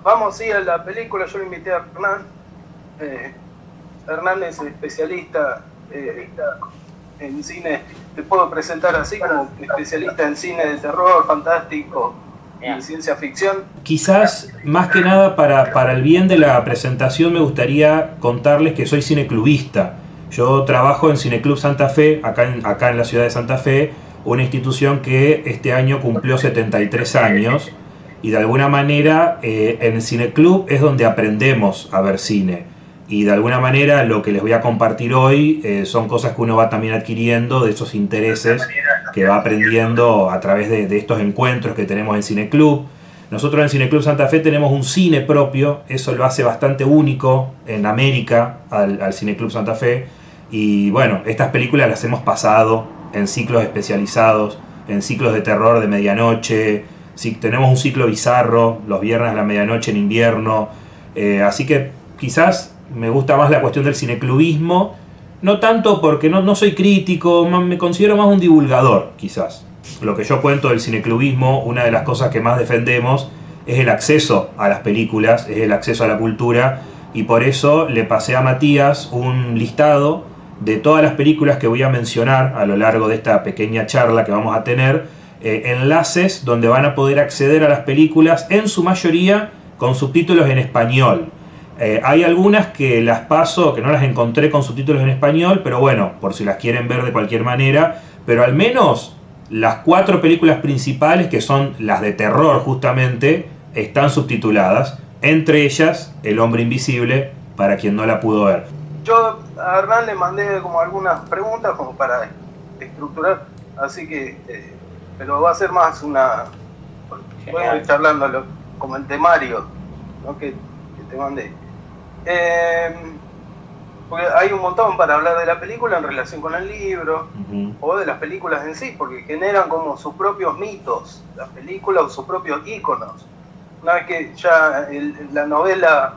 vamos sí a la película. Yo le invité a Hernán. Hernán es especialista en cine. Te puedo presentar así como especialista en cine de terror, fantástico y ciencia ficción. Quizás, más que nada, para el bien de la presentación, me gustaría contarles que soy cineclubista. Yo trabajo en Cineclub Santa Fe, acá en la ciudad de Santa Fe, una institución que este año cumplió 73 años, y de alguna manera en el Cineclub es donde aprendemos a ver cine. Y de alguna manera lo que les voy a compartir hoy son cosas que uno va también adquiriendo de esos intereses que va aprendiendo a través de estos encuentros que tenemos en Cineclub. Nosotros en Cineclub Santa Fe tenemos un cine propio, eso lo hace bastante único en América al Cineclub Santa Fe. Y bueno, estas películas las hemos pasado en ciclos especializados, en ciclos de terror de medianoche. Tenemos un ciclo bizarro los viernes a la medianoche en invierno. Así que quizás me gusta más la cuestión del cineclubismo, no tanto porque no soy crítico, me considero más un divulgador, quizás. Lo que yo cuento del cineclubismo, una de las cosas que más defendemos es el acceso a las películas, es el acceso a la cultura, y por eso le pasé a Matías un listado de todas las películas que voy a mencionar a lo largo de esta pequeña charla que vamos a tener, enlaces donde van a poder acceder a las películas, en su mayoría con subtítulos en español. Hay algunas que las paso, que no las encontré con subtítulos en español, pero bueno, por si las quieren ver de cualquier manera. Pero al menos las 4 películas principales, que son las de terror justamente, están subtituladas. Entre ellas, El Hombre Invisible, para quien no la pudo ver. Yo a Hernán le mandé como algunas preguntas como para estructurar, así que, pero va a ser más una... Voy a ir charlándolo como el temario, ¿no? que te mandé. Porque hay un montón para hablar de la película en relación con el libro, o de las películas en sí, porque generan como sus propios mitos, las películas, o sus propios íconos. Una vez que ya la novela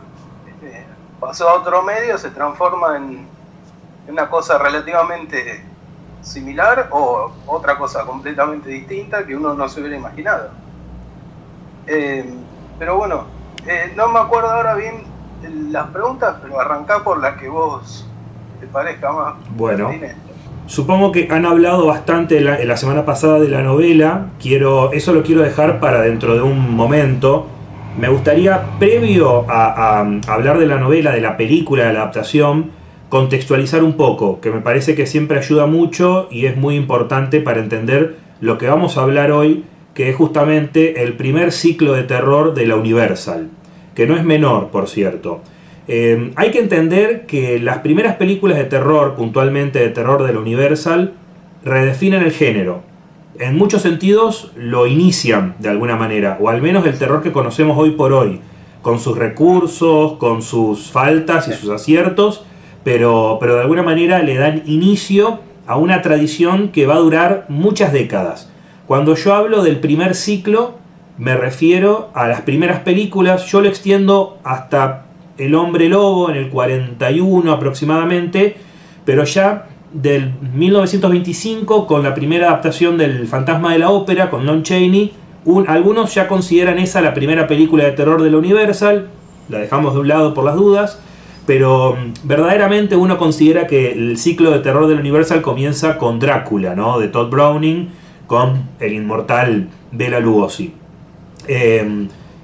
pasó a otro medio, se transforma en una cosa relativamente similar o otra cosa completamente distinta que uno no se hubiera imaginado. Pero bueno, no me acuerdo ahora bien las preguntas, pero arrancá por las que vos te parezca más. Bueno, supongo que han hablado bastante en la semana pasada de la novela. Eso lo quiero dejar para dentro de un momento. Me gustaría, previo a hablar de la novela, de la película, de la adaptación, contextualizar un poco, que me parece que siempre ayuda mucho y es muy importante para entender lo que vamos a hablar hoy, que es justamente el primer ciclo de terror de la Universal, que no es menor, por cierto. Hay que entender que las primeras películas de terror, puntualmente de terror de la Universal, redefinen el género. En muchos sentidos lo inician de alguna manera, o al menos el terror que conocemos hoy por hoy, con sus recursos, con sus faltas y sus aciertos, pero de alguna manera le dan inicio a una tradición que va a durar muchas décadas. Cuando yo hablo del primer ciclo, me refiero a las primeras películas. Yo lo extiendo hasta El Hombre Lobo en el 41 aproximadamente, pero ya del 1925 con la primera adaptación del Fantasma de la Ópera con Lon Chaney, algunos ya consideran esa la primera película de terror de la Universal, la dejamos de un lado por las dudas, pero verdaderamente uno considera que el ciclo de terror de la Universal comienza con Drácula, ¿no? De Todd Browning, con el inmortal Bela Lugosi.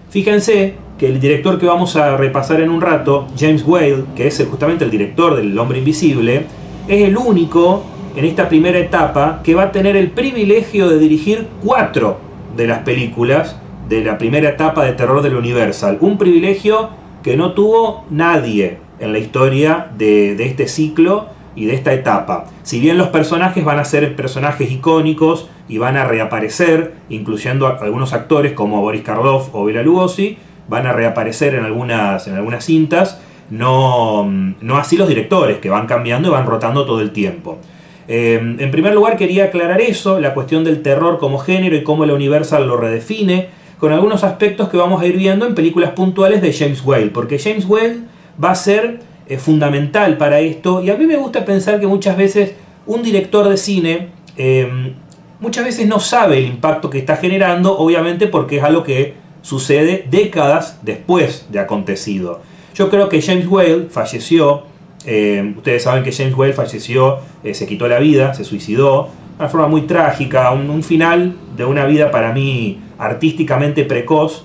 Fíjense que el director que vamos a repasar en un rato, James Whale, que es justamente el director del Hombre Invisible, es el único en esta primera etapa que va a tener el privilegio de dirigir 4 de las películas de la primera etapa de terror de la Universal. Un privilegio que no tuvo nadie en la historia de este ciclo y de esta etapa. Si bien los personajes van a ser personajes icónicos y van a reaparecer, incluyendo algunos actores como Boris Karloff o Bela Lugosi, van a reaparecer en algunas cintas, no así los directores, que van cambiando y van rotando todo el tiempo. En primer lugar quería aclarar eso, la cuestión del terror como género y cómo la Universal lo redefine, con algunos aspectos que vamos a ir viendo en películas puntuales de James Whale, porque James Whale va a ser fundamental para esto, y a mí me gusta pensar que muchas veces un director de cine muchas veces no sabe el impacto que está generando, obviamente porque es algo que sucede décadas después de acontecido. Yo creo que James Whale falleció, ustedes saben que James Whale falleció, se quitó la vida, se suicidó, de una forma muy trágica, un final de una vida para mí artísticamente precoz,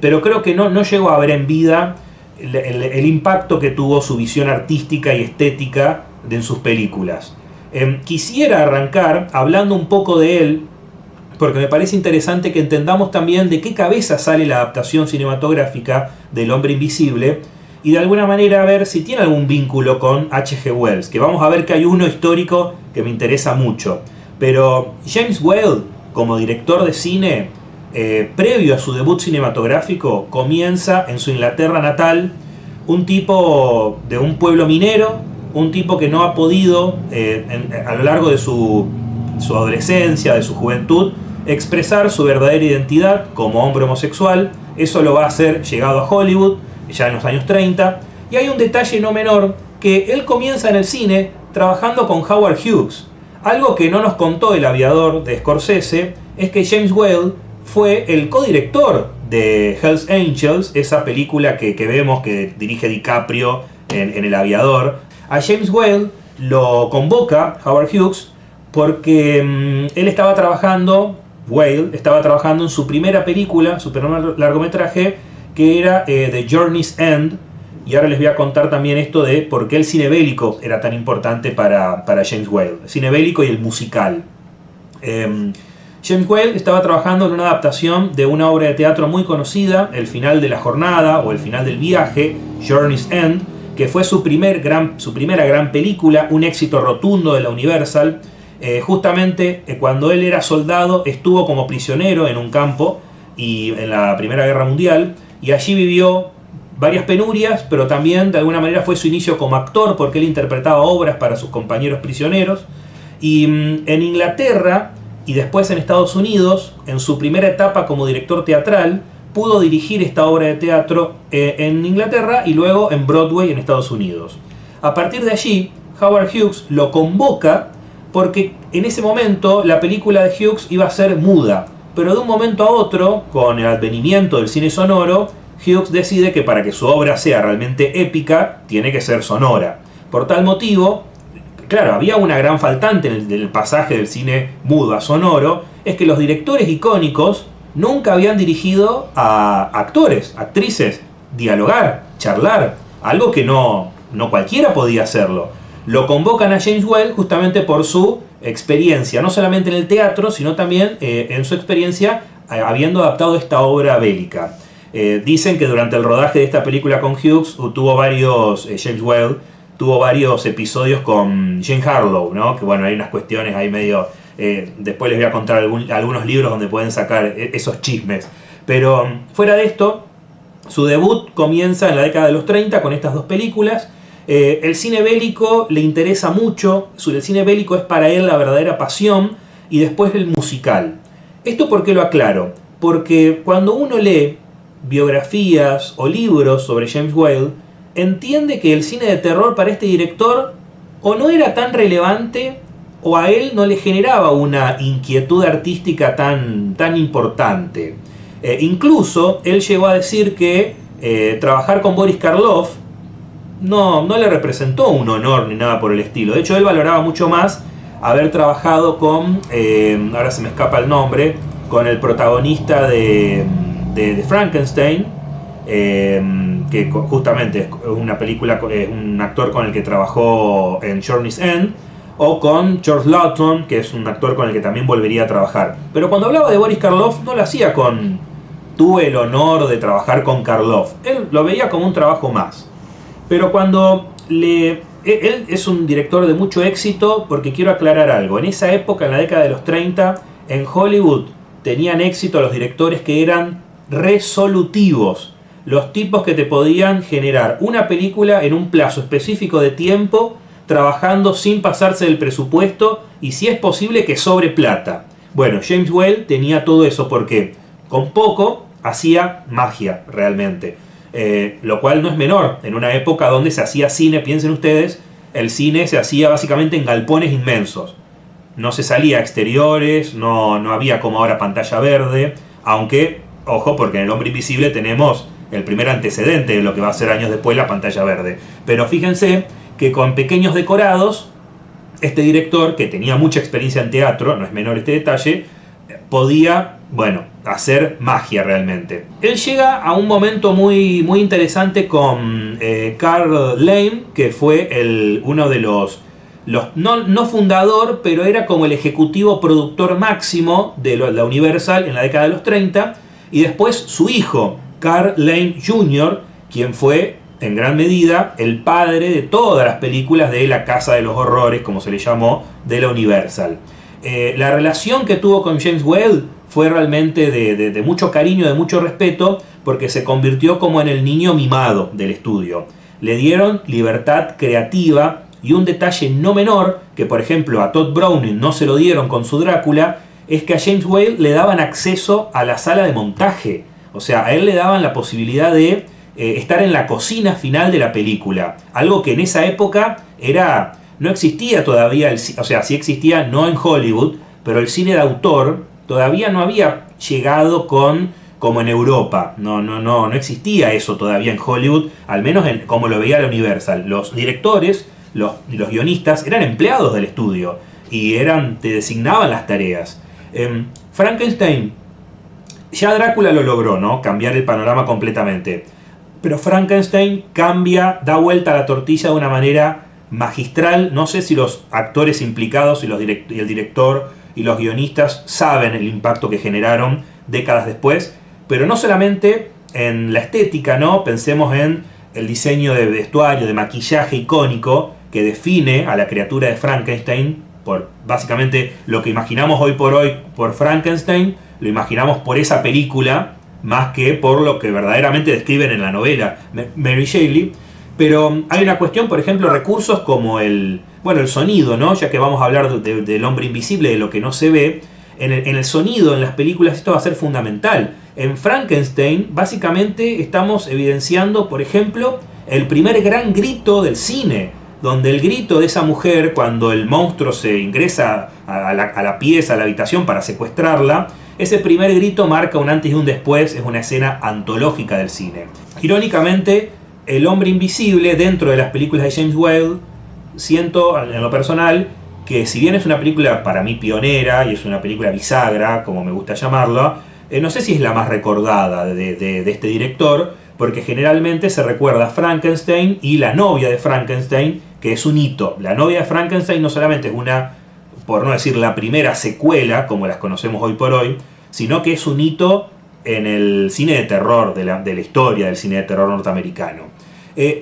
pero creo que no llegó a ver en vida el impacto que tuvo su visión artística y estética en sus películas. Quisiera arrancar hablando un poco de él, porque me parece interesante que entendamos también de qué cabeza sale la adaptación cinematográfica del Hombre Invisible, y de alguna manera ver si tiene algún vínculo con H.G. Wells, que vamos a ver que hay uno histórico que me interesa mucho. Pero James Whale, como director de cine, previo a su debut cinematográfico, comienza en su Inglaterra natal, un tipo de un pueblo minero, un tipo que no ha podido, a lo largo de su adolescencia, de su juventud, expresar su verdadera identidad como hombre homosexual. Eso lo va a hacer llegado a Hollywood, ya en los años 30. Y hay un detalle no menor, que él comienza en el cine trabajando con Howard Hughes. Algo que no nos contó El Aviador de Scorsese es que James Whale fue el codirector de Hell's Angels, esa película que vemos que dirige DiCaprio en El Aviador. A James Whale lo convoca Howard Hughes porque él estaba trabajando en su primera película, su primer largometraje, que era The Journey's End. Y ahora les voy a contar también esto de por qué el cine bélico era tan importante para James Whale. El cine bélico y el musical. James Whale estaba trabajando en una adaptación de una obra de teatro muy conocida, El final de la jornada o El final del viaje, Journey's End, que fue su primera gran película, un éxito rotundo de la Universal. Justamente cuando él era soldado estuvo como prisionero en un campo y en la Primera Guerra Mundial, y allí vivió varias penurias, pero también de alguna manera fue su inicio como actor, porque él interpretaba obras para sus compañeros prisioneros. Y en Inglaterra y después en Estados Unidos, en su primera etapa como director teatral, pudo dirigir esta obra de teatro en Inglaterra y luego en Broadway en Estados Unidos. A partir de allí, Howard Hughes lo convoca porque en ese momento la película de Hughes iba a ser muda, pero de un momento a otro, con el advenimiento del cine sonoro, Hughes decide que para que su obra sea realmente épica, tiene que ser sonora. Por tal motivo, claro, había una gran faltante en el pasaje del cine mudo a sonoro, es que los directores icónicos nunca habían dirigido a actores, actrices, dialogar, charlar, algo que no cualquiera podía hacerlo. Lo convocan a James Whale justamente por su experiencia, no solamente en el teatro, sino también en su experiencia habiendo adaptado esta obra bélica. Dicen que durante el rodaje de esta película con Hughes James Whale tuvo varios episodios con Jean Harlow, ¿no? Que bueno, hay unas cuestiones ahí medio... después les voy a contar algunos libros donde pueden sacar esos chismes. Pero fuera de esto, su debut comienza en la década de los 30 con estas dos películas. El cine bélico le interesa mucho, el cine bélico es para él la verdadera pasión, y después el musical. ¿Esto por qué lo aclaro? Porque cuando uno lee biografías o libros sobre James Whale, entiende que el cine de terror para este director o no era tan relevante o a él no le generaba una inquietud artística tan importante. Incluso él llegó a decir que trabajar con Boris Karloff no le representó un honor ni nada por el estilo. De hecho, él valoraba mucho más haber trabajado con, ahora se me escapa el nombre, con el protagonista de Frankenstein, que justamente es una película, un actor con el que trabajó en Journey's End, o con George Lawton, que es un actor con el que también volvería a trabajar. Pero cuando hablaba de Boris Karloff, no lo hacía con tuve el honor de trabajar con Karloff. Él lo veía como un trabajo más. Pero cuando él es un director de mucho éxito, porque quiero aclarar algo. En esa época, en la década de los 30, en Hollywood tenían éxito los directores que eran resolutivos. Los tipos que te podían generar una película en un plazo específico de tiempo, trabajando sin pasarse del presupuesto y, si es posible, que sobre plata. Bueno, James Whale tenía todo eso porque con poco hacía magia realmente. Lo cual no es menor en una época donde se hacía cine. Piensen ustedes, el cine se hacía básicamente en galpones inmensos. No se salía a exteriores, no había como ahora pantalla verde, aunque Ojo, porque en El Hombre Invisible tenemos el primer antecedente de lo que va a ser años después la pantalla verde. Pero fíjense que con pequeños decorados, este director, que tenía mucha experiencia en teatro, no es menor este detalle, podía, bueno, hacer magia realmente. Él llega a un momento muy, muy interesante con Carl Lane, que fue uno de los no fundador, pero era como el ejecutivo productor máximo de la Universal en la década de los 30, y después su hijo, Carl Lane Jr., quien fue en gran medida el padre de todas las películas de la Casa de los Horrores, como se le llamó, de la Universal. La relación que tuvo con James Whale fue realmente de mucho cariño, de mucho respeto, porque se convirtió como en el niño mimado del estudio. Le dieron libertad creativa, y un detalle no menor, que por ejemplo a Todd Browning no se lo dieron con su Drácula, es que a James Whale le daban acceso a la sala de montaje. O sea, a él le daban la posibilidad de estar en la cocina final de la película. Algo que en esa época no existía todavía, o sea, sí existía, no en Hollywood, pero el cine de autor todavía no había llegado como en Europa. No existía eso todavía en Hollywood, al menos como lo veía la Universal. Los directores, los guionistas eran empleados del estudio y te designaban las tareas. Frankenstein, ya Drácula lo logró, ¿no? Cambiar el panorama completamente. Pero Frankenstein da vuelta a la tortilla de una manera magistral. No sé si los actores implicados y el director y los guionistas saben el impacto que generaron décadas después, pero no solamente en la estética, ¿no? Pensemos en el diseño de vestuario, de maquillaje icónico que define a la criatura de Frankenstein. Por básicamente lo que imaginamos hoy por Frankenstein, lo imaginamos por esa película, más que por lo que verdaderamente describen en la novela Mary Shelley. Pero hay una cuestión, por ejemplo, recursos como el sonido, ¿no? Ya que vamos a hablar del hombre invisible, de lo que no se ve. En el sonido, en las películas, esto va a ser fundamental. En Frankenstein, básicamente, estamos evidenciando, por ejemplo, el primer gran grito del cine, donde el grito de esa mujer, cuando el monstruo se ingresa a la pieza, a la habitación para secuestrarla, ese primer grito marca un antes y un después, es una escena antológica del cine. Irónicamente, El Hombre Invisible, dentro de las películas de James Whale, siento en lo personal que si bien es una película para mí pionera y es una película bisagra, como me gusta llamarla, no sé si es la más recordada de este director, porque generalmente se recuerda a Frankenstein y la novia de Frankenstein, que es un hito. La novia de Frankenstein no solamente es una, por no decir la primera secuela, como las conocemos hoy por hoy, sino que es un hito en el cine de terror, de la historia del cine de terror norteamericano.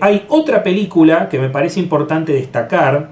Hay otra película que me parece importante destacar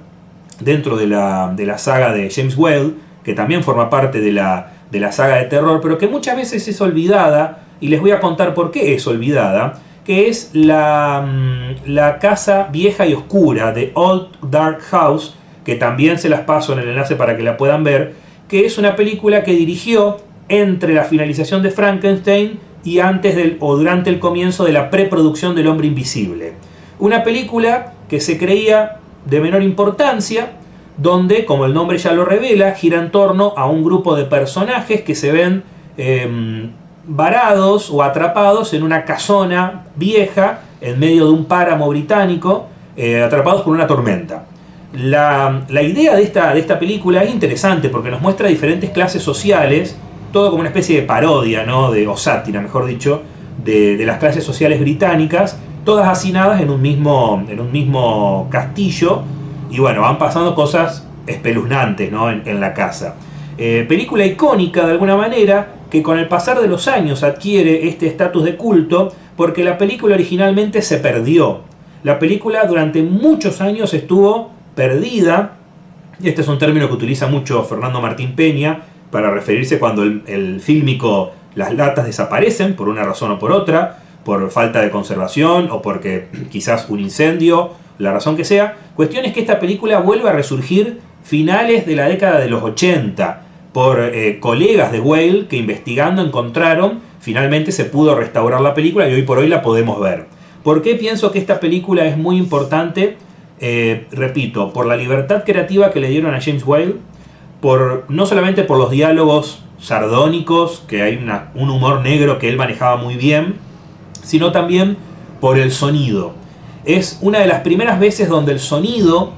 dentro de la saga de James Whale, que también forma parte de la saga de terror, pero que muchas veces es olvidada, y les voy a contar por qué es olvidada, que es la Casa Vieja y Oscura, de Old Dark House, que también se las paso en el enlace para que la puedan ver, que es una película que dirigió entre la finalización de Frankenstein y antes o durante el comienzo de la preproducción del Hombre Invisible. Una película que se creía de menor importancia, donde, como el nombre ya lo revela, gira en torno a un grupo de personajes que se ven varados o atrapados en una casona vieja en medio de un páramo británico, atrapados por una tormenta. La idea de esta película es interesante porque nos muestra diferentes clases sociales, todo como una especie de parodia, ¿no? O sátira, mejor dicho, de las clases sociales británicas, todas hacinadas en un mismo castillo, y bueno, van pasando cosas espeluznantes, ¿no? en la casa. Película icónica de alguna manera, que con el pasar de los años adquiere este estatus de culto, porque la película originalmente se perdió. La película durante muchos años estuvo perdida. Este es un término que utiliza mucho Fernando Martín Peña para referirse cuando el fílmico, las latas desaparecen por una razón o por otra, por falta de conservación o porque quizás un incendio, la razón que sea. Cuestión es que esta película vuelve a resurgir finales de la década de los 80 por colegas de Whale que investigando encontraron, finalmente se pudo restaurar la película y hoy por hoy la podemos ver. ¿Por qué pienso que esta película es muy importante? Repito, por la libertad creativa que le dieron a James Whale, no solamente por los diálogos sardónicos, que hay un humor negro que él manejaba muy bien, sino también por el sonido. Es una de las primeras veces donde el sonido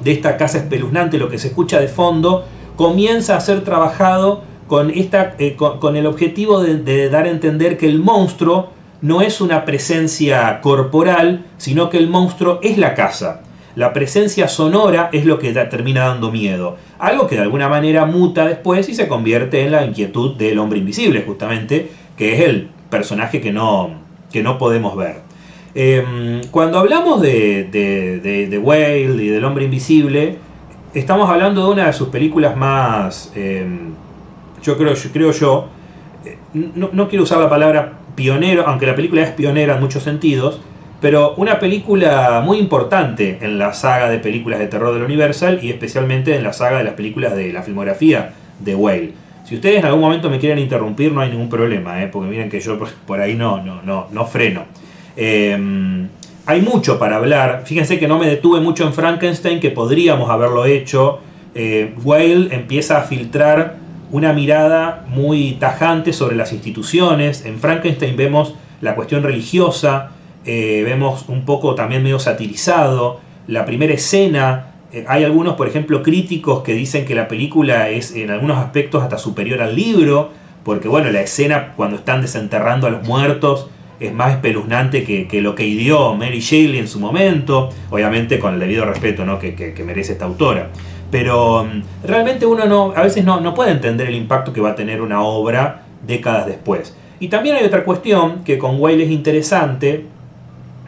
de esta casa espeluznante, lo que se escucha de fondo, comienza a ser trabajado con el objetivo de dar a entender que el monstruo no es una presencia corporal, sino que el monstruo es la casa. La presencia sonora es lo que termina dando miedo. Algo que de alguna manera muta después y se convierte en la inquietud del hombre invisible, justamente, que es el personaje que no podemos ver. Cuando hablamos de Whale y del hombre invisible, estamos hablando de una de sus películas más, no quiero usar la palabra pionero, aunque la película es pionera en muchos sentidos, pero una película muy importante en la saga de películas de terror de la Universal y especialmente en la saga de las películas de la filmografía de Whale. Si ustedes en algún momento me quieren interrumpir, no hay ningún problema, porque miren que yo por ahí no freno. Hay mucho para hablar. Fíjense que no me detuve mucho en Frankenstein, que podríamos haberlo hecho. Whale empieza a filtrar una mirada muy tajante sobre las instituciones. En Frankenstein vemos la cuestión religiosa, vemos un poco también medio satirizado. La primera escena, hay algunos, por ejemplo, críticos que dicen que la película es en algunos aspectos hasta superior al libro, porque bueno, la escena cuando están desenterrando a los muertos es más espeluznante que lo que ideó Mary Shelley en su momento, obviamente con el debido respeto, ¿no? que merece esta autora. Pero realmente uno a veces no puede entender el impacto que va a tener una obra décadas después. Y también hay otra cuestión que con Whale es interesante,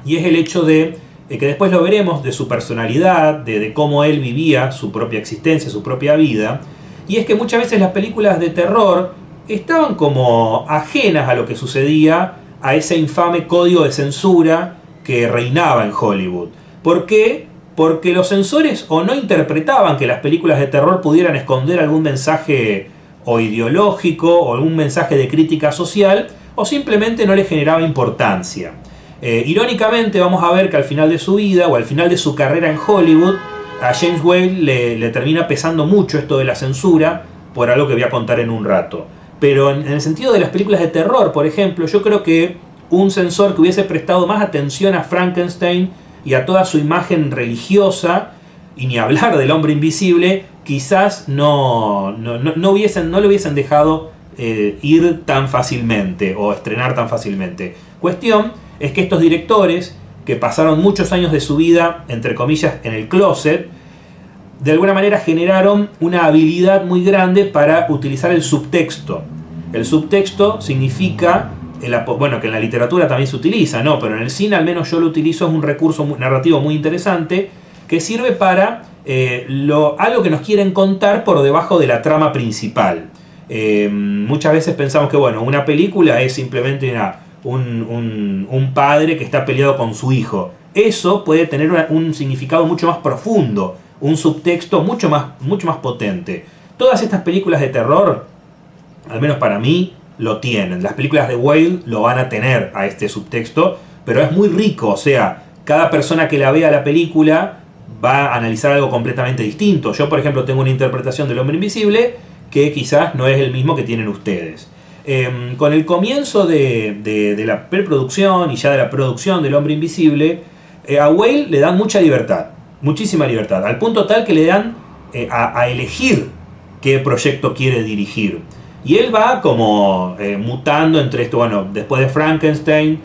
y es el hecho de que después lo veremos, de su personalidad, de cómo él vivía su propia existencia, su propia vida. Y es que muchas veces las películas de terror estaban como ajenas a lo que sucedía, a ese infame código de censura que reinaba en Hollywood. ¿Por qué? Porque los censores o no interpretaban que las películas de terror pudieran esconder algún mensaje o ideológico o algún mensaje de crítica social, o simplemente no les generaba importancia. Irónicamente vamos a ver que al final de su vida o al final de su carrera en Hollywood, a James Whale le termina pesando mucho esto de la censura, por algo que voy a contar en un rato. Pero en el sentido de las películas de terror, por ejemplo, yo creo que un censor que hubiese prestado más atención a Frankenstein y a toda su imagen religiosa, y ni hablar del hombre invisible, quizás no le hubiesen dejado ir tan fácilmente o estrenar tan fácilmente. Cuestión es que estos directores, que pasaron muchos años de su vida, entre comillas, en el closet, de alguna manera generaron una habilidad muy grande para utilizar el subtexto. El subtexto significa, bueno, que en la literatura también se utiliza, ¿no? Pero en el cine al menos yo lo utilizo, es un recurso narrativo muy interesante que sirve para algo que nos quieren contar por debajo de la trama principal. Muchas veces pensamos que bueno, una película es simplemente un padre que está peleado con su hijo. Eso puede tener un significado mucho más profundo, un subtexto mucho más potente. Todas estas películas de terror, al menos para mí, lo tienen. Las películas de Whale lo van a tener a este subtexto, pero es muy rico. O sea, cada persona que la vea la película va a analizar algo completamente distinto. Yo, por ejemplo, tengo una interpretación del hombre invisible que quizás no es el mismo que tienen ustedes. Con el comienzo de la preproducción y ya de la producción del hombre invisible, a Whale le dan mucha libertad, muchísima libertad, al punto tal que le dan a elegir qué proyecto quiere dirigir. Y él va como mutando entre esto, bueno, después de Frankenstein,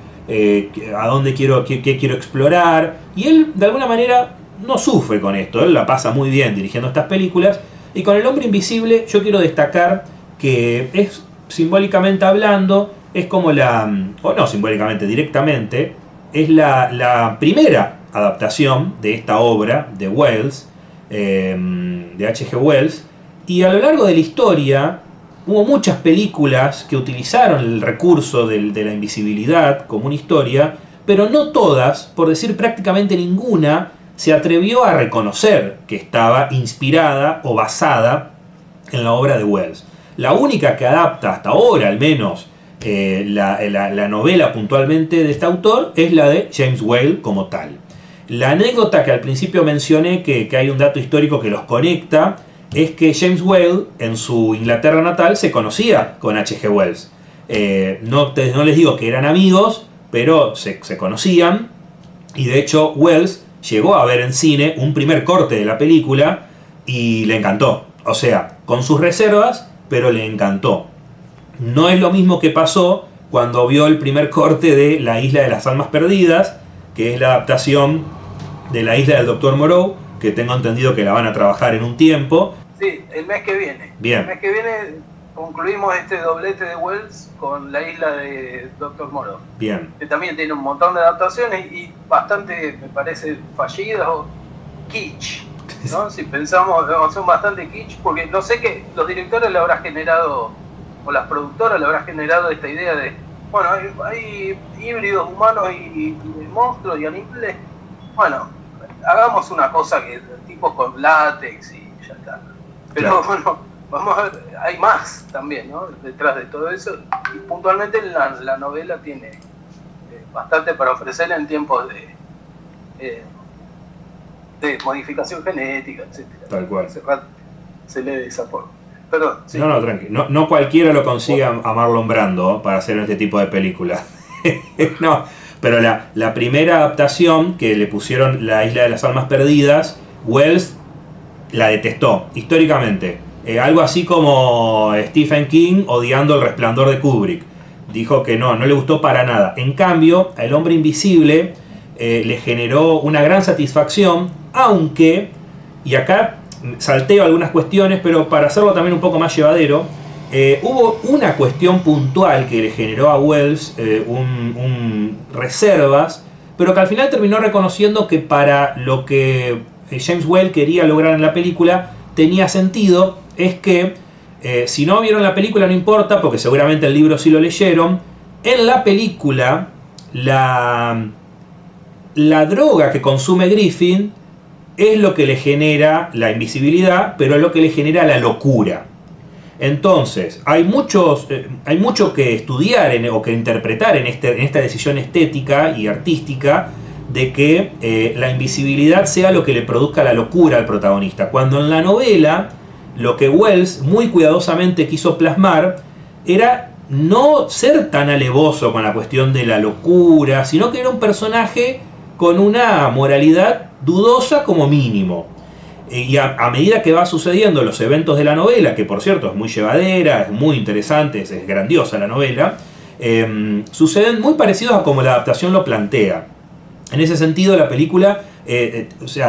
a dónde qué quiero explorar. Y él, de alguna manera, no sufre con esto, él la pasa muy bien dirigiendo estas películas. Y con el hombre invisible yo quiero destacar que es, simbólicamente hablando, es como o no simbólicamente, directamente, es la primera adaptación de esta obra de Wells, de H.G. Wells, y a lo largo de la historia hubo muchas películas que utilizaron el recurso de la invisibilidad como una historia, pero no todas, por decir prácticamente ninguna, se atrevió a reconocer que estaba inspirada o basada en la obra de Wells. La única que adapta hasta ahora, al menos, la novela puntualmente de este autor es la de James Whale como tal. La anécdota que al principio mencioné, que hay un dato histórico que los conecta, es que James Whale, en su Inglaterra natal, se conocía con H.G. Wells. No les digo que eran amigos, pero se conocían, y de hecho Wells llegó a ver en cine un primer corte de la película y le encantó. O sea, con sus reservas, pero le encantó. No es lo mismo que pasó cuando vio el primer corte de La Isla de las Almas Perdidas, que es la adaptación de La Isla del Dr. Moreau, que tengo entendido que la van a trabajar en un tiempo. Sí, el mes que viene. Bien. El mes que viene concluimos este doblete de Wells con La Isla de Dr. Moreau. Bien. Que también tiene un montón de adaptaciones y bastante, me parece, fallidas o kitsch, ¿no? Si pensamos, son bastante kitsch, porque no sé que los directores le habrán generado, o las productoras le habrán generado esta idea de, bueno, hay híbridos humanos y monstruos y animales, bueno, hagamos una cosa que tipos con látex y ya está. Pero claro, bueno, vamos a ver, hay más también, ¿no? Detrás de todo eso, y puntualmente la novela tiene bastante para ofrecer en tiempos de modificación genética, etc. Tal cual. Se lee de esa forma. Perdón, sí. No, tranqui. No cualquiera lo consigue a Marlon Brando para hacer este tipo de películas. No, pero la primera adaptación que le pusieron La Isla de las Almas Perdidas, Wells la detestó, históricamente. Algo así como Stephen King odiando El Resplandor de Kubrick. Dijo que no le gustó para nada. En cambio, a El Hombre Invisible le generó una gran satisfacción, aunque, y acá salteo algunas cuestiones, pero para hacerlo también un poco más llevadero, hubo una cuestión puntual que le generó a Wells reservas, pero que al final terminó reconociendo que para lo que James Whale quería lograr en la película tenía sentido. Es que si no vieron la película no importa, porque seguramente el libro sí lo leyeron. En la película la droga que consume Griffin es lo que le genera la invisibilidad, pero es lo que le genera la locura. Entonces, hay mucho que estudiar o que interpretar en esta decisión estética y artística de que la invisibilidad sea lo que le produzca la locura al protagonista. Cuando en la novela lo que Wells muy cuidadosamente quiso plasmar era no ser tan alevoso con la cuestión de la locura, sino que era un personaje con una moralidad dudosa como mínimo. Y a medida que va sucediendo los eventos de la novela, que por cierto es muy llevadera, es muy interesante, es grandiosa la novela, suceden muy parecidos a como la adaptación lo plantea. En ese sentido la película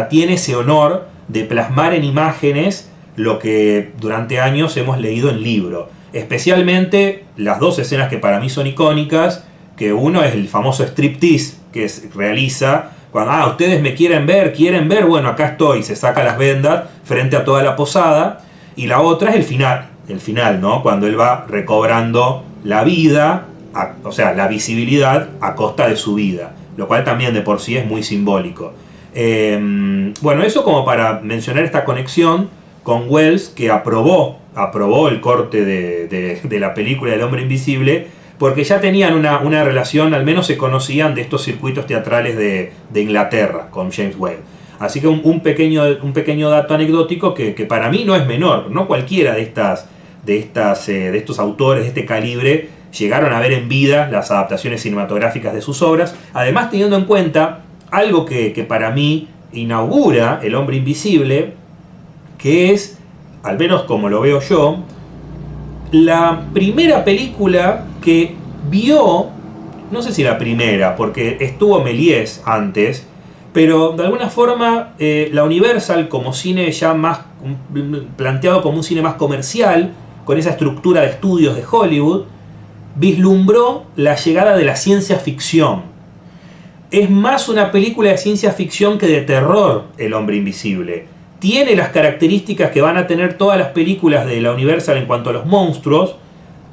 tiene ese honor de plasmar en imágenes lo que durante años hemos leído en libro. Especialmente las dos escenas que para mí son icónicas, que uno es el famoso striptease que realiza cuando ustedes me quieren ver, bueno, acá estoy, se saca las vendas frente a toda la posada. Y la otra es el final, ¿no? Cuando él va recobrando la vida, o sea, la visibilidad a costa de su vida, lo cual también de por sí es muy simbólico. Bueno, eso como para mencionar esta conexión con Wells, que aprobó el corte de la película El Hombre Invisible, porque ya tenían una relación, al menos se conocían de estos circuitos teatrales de Inglaterra con James Whale. Así que un pequeño dato anecdótico que para mí no es menor. No cualquiera de estos autores de este calibre llegaron a ver en vida las adaptaciones cinematográficas de sus obras, además teniendo en cuenta algo que para mí inaugura El Hombre Invisible, que es, al menos como lo veo yo, la primera película que vio, no sé si la primera, porque estuvo Méliès antes, pero de alguna forma la Universal, como cine ya más planteado como un cine más comercial, con esa estructura de estudios de Hollywood, vislumbró la llegada de la ciencia ficción. Es más una película de ciencia ficción que de terror, El Hombre Invisible. Tiene las características que van a tener todas las películas de la Universal en cuanto a los monstruos,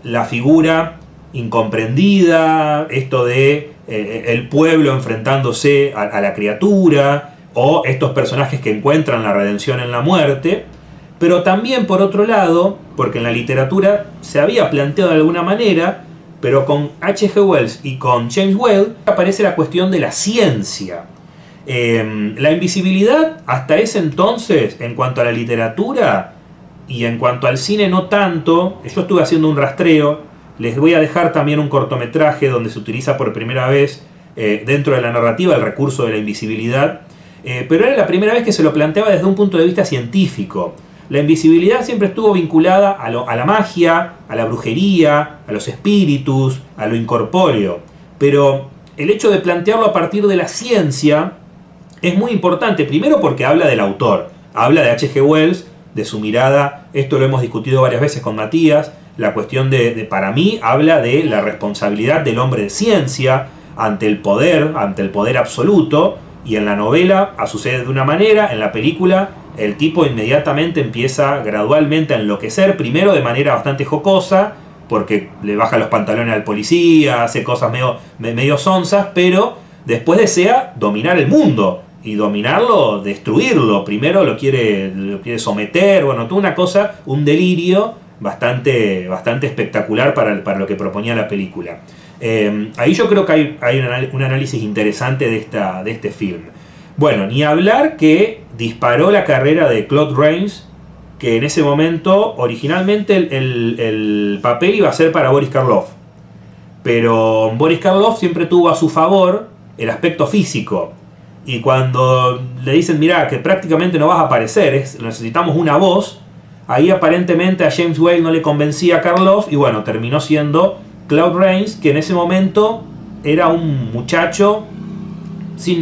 la figura incomprendida, esto de el pueblo enfrentándose a la criatura, o estos personajes que encuentran la redención en la muerte, pero también por otro lado, porque en la literatura se había planteado de alguna manera, pero con H.G. Wells y con James Whale aparece la cuestión de la ciencia. La invisibilidad hasta ese entonces, en cuanto a la literatura, y en cuanto al cine no tanto. Yo estuve haciendo un rastreo, les voy a dejar también un cortometraje donde se utiliza por primera vez dentro de la narrativa el recurso de la invisibilidad, pero era la primera vez que se lo planteaba desde un punto de vista científico. La invisibilidad siempre estuvo vinculada a la magia, a la brujería, a los espíritus, a lo incorpóreo, pero el hecho de plantearlo a partir de la ciencia es muy importante, primero porque habla del autor, habla de H.G. Wells, de su mirada. Esto lo hemos discutido varias veces con Matías, la cuestión para mí, habla de la responsabilidad del hombre de ciencia ante el poder absoluto, y en la novela sucede de una manera, en la película el tipo inmediatamente empieza gradualmente a enloquecer, primero de manera bastante jocosa, porque le baja los pantalones al policía, hace cosas medio sonzas, pero después desea dominar el mundo, y dominarlo, destruirlo. Primero lo quiere someter, bueno, toda una cosa, un delirio bastante espectacular para lo que proponía la película. Ahí yo creo que hay un análisis interesante de este film. Bueno, ni hablar que disparó la carrera de Claude Rains, que en ese momento, originalmente el papel iba a ser para Boris Karloff, pero Boris Karloff siempre tuvo a su favor el aspecto físico, y cuando le dicen, mirá, que prácticamente no vas a aparecer, necesitamos una voz, ahí aparentemente a James Whale no le convencía a Karloff, y bueno, terminó siendo Claude Rains, que en ese momento era un muchacho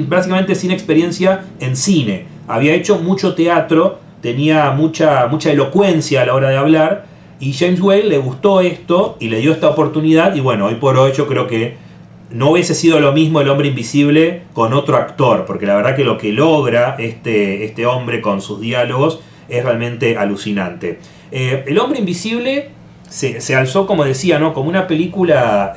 básicamente sin experiencia en cine. Había hecho mucho teatro, tenía mucha elocuencia a la hora de hablar, y James Whale le gustó esto y le dio esta oportunidad, y bueno, hoy por hoy yo creo que no hubiese sido lo mismo El Hombre Invisible con otro actor, porque la verdad que lo que logra este hombre con sus diálogos es realmente alucinante. El Hombre Invisible se alzó, como decía, ¿no?, como una película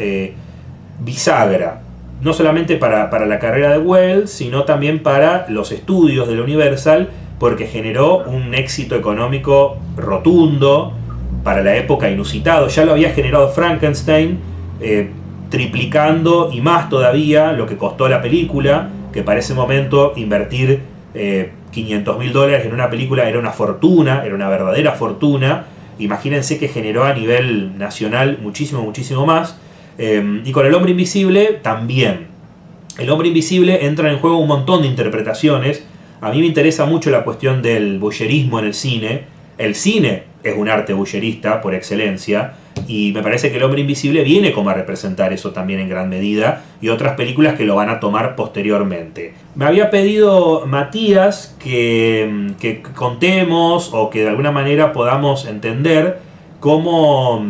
bisagra, no solamente para la carrera de Wells, sino también para los estudios de la Universal, porque generó un éxito económico rotundo, para la época inusitado. Ya lo había generado Frankenstein, triplicando y más todavía lo que costó la película, que para ese momento invertir $500.000 en una película era una fortuna, era una verdadera fortuna. Imagínense que generó a nivel nacional muchísimo más. Y con El Hombre Invisible también. El Hombre Invisible entra en juego un montón de interpretaciones. A mí me interesa mucho la cuestión del voyerismo en el cine. El cine es un arte voyerista por excelencia, y me parece que El Hombre Invisible viene como a representar eso también en gran medida, y otras películas que lo van a tomar posteriormente. Me había pedido Matías que contemos, o que de alguna manera podamos entender cómo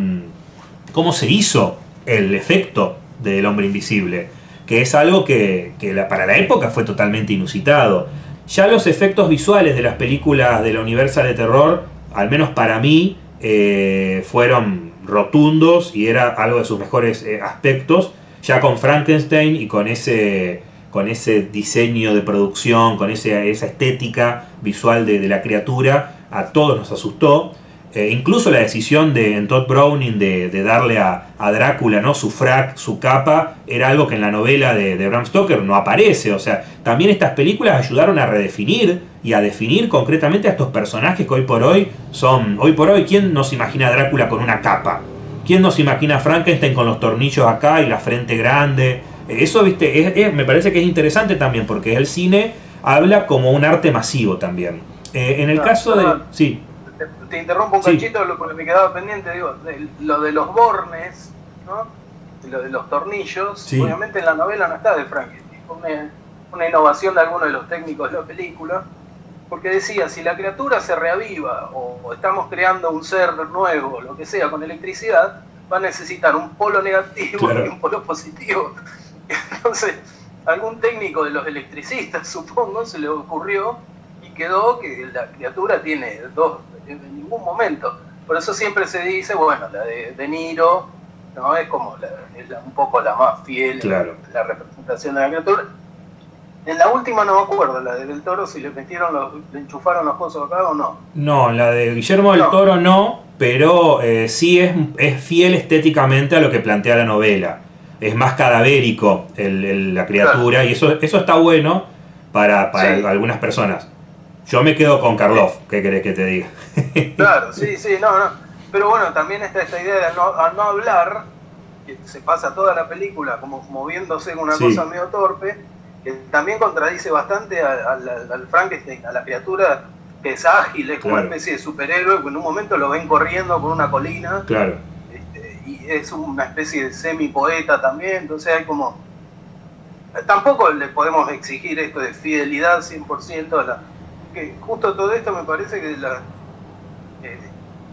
se hizo el efecto del Hombre Invisible, que es algo que para la época fue totalmente inusitado. Ya los efectos visuales de las películas de la Universal de terror, al menos para mí, fueron rotundos, y era algo de sus mejores aspectos. Ya con Frankenstein y con ese diseño de producción, con esa estética visual de la criatura, a todos nos asustó. Incluso la decisión en Todd Browning de darle a Drácula, ¿no?, su frac, su capa, era algo que en la novela de Bram Stoker no aparece. O sea, también estas películas ayudaron a redefinir y a definir concretamente a estos personajes que hoy por hoy, ¿quién nos imagina a Drácula con una capa? ¿Quién nos imagina a Frankenstein con los tornillos acá y la frente grande? Eso, viste, me parece que es interesante también, porque el cine habla como un arte masivo también. En el caso de... Sí. Te interrumpo un cachito, porque me quedaba pendiente, digo, lo de los bornes, ¿no?, lo de los tornillos, sí. Obviamente en la novela no está de Frankenstein, una innovación de alguno de los técnicos de la película, porque decía, si la criatura se reaviva o estamos creando un ser nuevo, lo que sea, con electricidad, va a necesitar un polo negativo, claro, y un polo positivo. Entonces, algún técnico de los electricistas, supongo, se le ocurrió, y quedó que la criatura tiene dos en ningún momento. Por eso siempre se dice, bueno, la de Niro, ¿no?, es como un poco la más fiel, claro, la representación de la criatura. En la última no me acuerdo, la de Del Toro, si le enchufaron los cosas acá o no. No, la de Guillermo del Toro no, pero sí es fiel estéticamente a lo que plantea la novela. Es más cadavérico la criatura, claro, y eso está bueno para sí, algunas personas. Yo me quedo con Karloff, ¿qué querés que te diga? Claro, sí, no. Pero bueno, también está esta idea de al no hablar, que se pasa toda la película como moviéndose con una cosa medio torpe, que también contradice bastante al Frankenstein, a la criatura que es ágil, es como una especie de superhéroe, que en un momento lo ven corriendo por una colina, y es una especie de semi-poeta también, entonces hay como... Tampoco le podemos exigir esto de fidelidad 100% a la... Que justo todo esto me parece que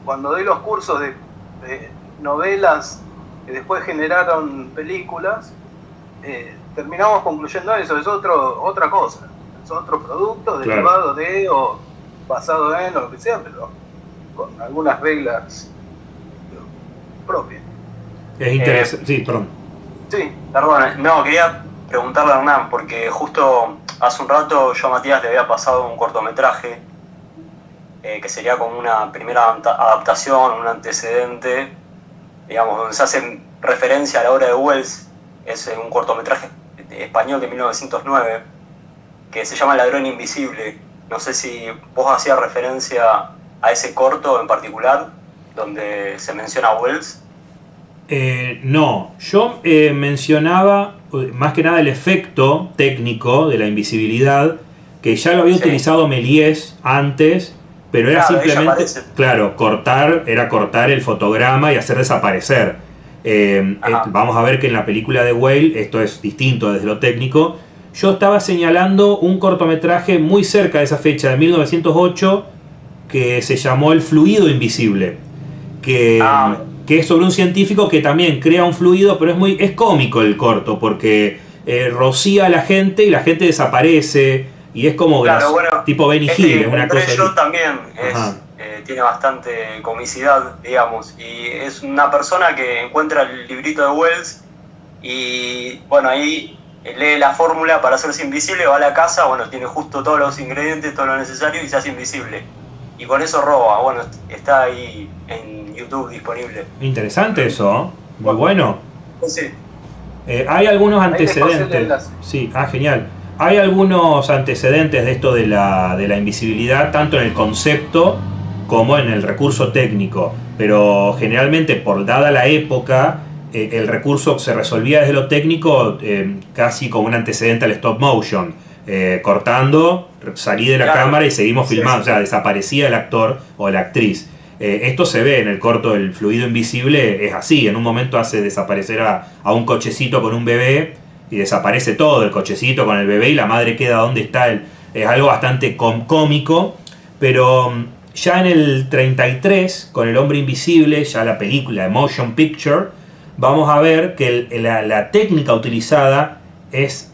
cuando doy los cursos de novelas que después generaron películas, terminamos concluyendo eso, es otra cosa, es otro producto derivado de o basado en o lo que sea, pero con algunas reglas propias. Es interesante, sí, perdón. Sí. Perdón, no, quería preguntarle a Hernán, porque justo hace un rato yo a Matías le había pasado un cortometraje que sería como una primera adaptación, un antecedente, digamos, donde se hace referencia a la obra de Wells. Es un cortometraje español de 1909 que se llama El ladrón invisible. No sé si vos hacías referencia a ese corto en particular, donde se menciona a Wells. No, yo mencionaba más que nada el efecto técnico de la invisibilidad, que ya lo había utilizado Méliès antes, pero era simplemente, cortar el fotograma y hacer desaparecer. Vamos a ver que en la película de Whale esto es distinto desde lo técnico. Yo estaba señalando un cortometraje muy cerca de esa fecha, de 1908, que se llamó El fluido invisible, que es sobre un científico que también crea un fluido, pero es cómico el corto, porque rocía a la gente y la gente desaparece, y es como tipo Benny Hill, es una cosa yo también tiene bastante comicidad, digamos, y es una persona que encuentra el librito de Wells y bueno, ahí lee la fórmula para hacerse invisible, va a la casa, bueno, tiene justo todos los ingredientes, todo lo necesario y se hace invisible. Y con eso roba, bueno, está ahí en YouTube disponible. Interesante eso, muy bueno. Sí. Hay algunos antecedentes. Sí, genial. Hay algunos antecedentes de esto de la invisibilidad, tanto en el concepto como en el recurso técnico. Pero generalmente, por dada la época, el recurso se resolvía desde lo técnico casi como un antecedente al stop motion. Cortando, salí de la cámara y seguimos filmando, o sea, desaparecía el actor o la actriz. Esto se ve en el corto El fluido invisible, es así, en un momento hace desaparecer a un cochecito con un bebé y desaparece todo, el cochecito con el bebé y la madre queda donde está él. Es algo bastante cómico, pero ya en el 33, con El hombre invisible, ya la película de Motion Picture, vamos a ver que la técnica utilizada es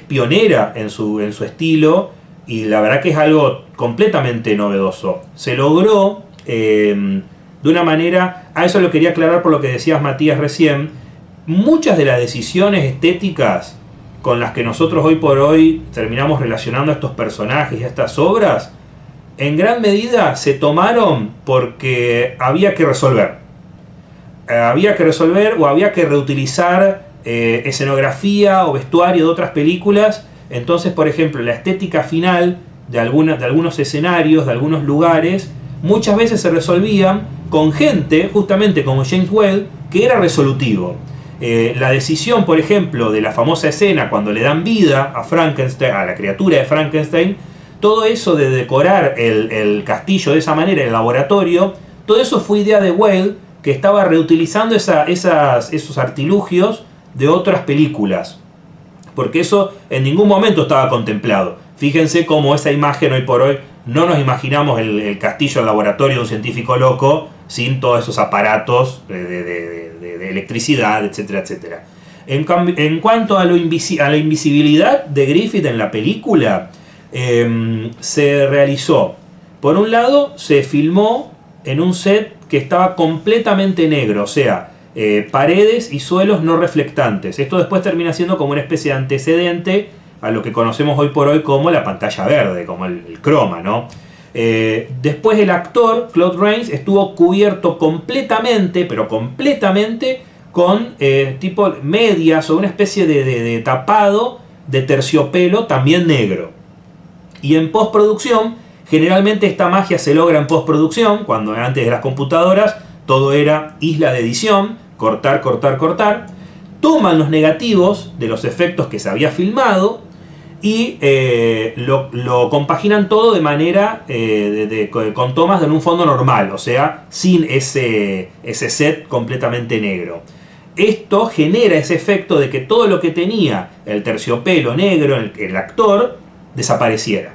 pionera en su estilo, y la verdad que es algo completamente novedoso. Se logró de una manera, a eso lo quería aclarar por lo que decías, Matías, recién. Muchas de las decisiones estéticas con las que nosotros hoy por hoy terminamos relacionando a estos personajes y a estas obras, en gran medida se tomaron porque había que resolver. Había que resolver o había que reutilizar escenografía o vestuario de otras películas. Entonces, por ejemplo, la estética final de algunos escenarios, de algunos lugares, muchas veces se resolvían con gente, justamente como James Whale, que era resolutivo. La decisión, por ejemplo, de la famosa escena cuando le dan vida a Frankenstein, a la criatura de Frankenstein, todo eso de decorar el castillo de esa manera, el laboratorio, todo eso fue idea de Whale, que estaba reutilizando esos artilugios de otras películas, porque eso en ningún momento estaba contemplado. Fíjense cómo esa imagen hoy por hoy no nos imaginamos el castillo, el laboratorio de un científico loco sin todos esos aparatos de electricidad, etcétera, etcétera. En cuanto a la invisibilidad de Griffith en la película, se realizó, por un lado, se filmó en un set que estaba completamente negro, o sea, paredes y suelos no reflectantes. Esto después termina siendo como una especie de antecedente a lo que conocemos hoy por hoy como la pantalla verde, como el croma, ¿no? Después el actor, Claude Rains, estuvo cubierto completamente, pero completamente, con tipo medias o una especie de tapado de terciopelo también negro. Y en postproducción, Generalmente esta magia se logra en postproducción, cuando antes de las computadoras todo era isla de edición, cortar, cortar, cortar. Toman los negativos de los efectos que se había filmado y lo compaginan todo de manera con tomas en un fondo normal, o sea, sin ese set completamente negro. Esto genera ese efecto de que todo lo que tenía el terciopelo negro, el actor, desapareciera.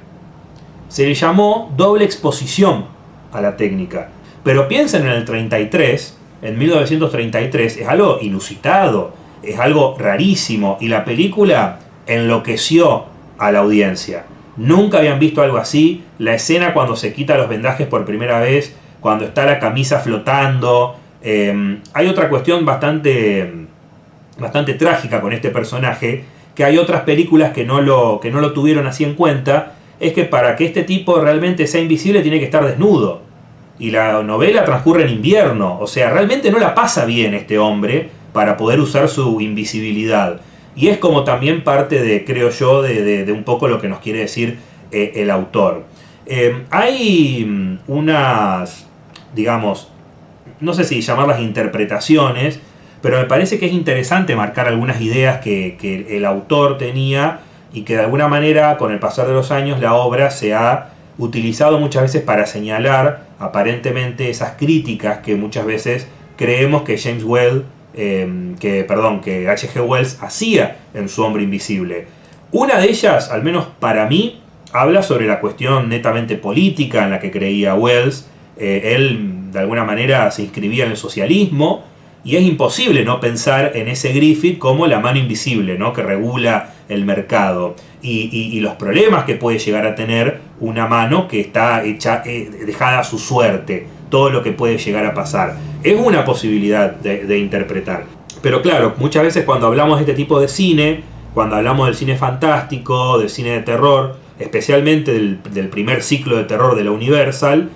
Se le llamó doble exposición a la técnica. Pero piensen en el 33, en 1933, es algo inusitado, es algo rarísimo, y la película enloqueció a la audiencia. Nunca habían visto algo así. La escena cuando se quita los vendajes por primera vez, cuando está la camisa flotando. Hay otra cuestión bastante trágica con este personaje, que hay otras películas que no lo tuvieron así en cuenta. Es que para que este tipo realmente sea invisible tiene que estar desnudo. Y la novela transcurre en invierno. O sea, realmente no la pasa bien este hombre para poder usar su invisibilidad. Y es como también parte de, creo yo, de un poco lo que nos quiere decir el autor. Hay unas, digamos, no sé si llamarlas interpretaciones, pero me parece que es interesante marcar algunas ideas que el autor tenía y que de alguna manera con el pasar de los años la obra se ha utilizado muchas veces para señalar aparentemente esas críticas que muchas veces creemos que que H.G. Wells hacía en su Hombre Invisible. Una de ellas, al menos para mí, habla sobre la cuestión netamente política en la que creía Wells. Él de alguna manera se inscribía en el socialismo y es imposible no pensar en ese Griffith como la mano invisible, ¿no?, que regula el mercado y los problemas que puede llegar a tener una mano que está dejada a su suerte, todo lo que puede llegar a pasar. Es una posibilidad de interpretar. Pero claro, muchas veces cuando hablamos de este tipo de cine, cuando hablamos del cine fantástico, del cine de terror, especialmente del primer ciclo de terror de la Universal,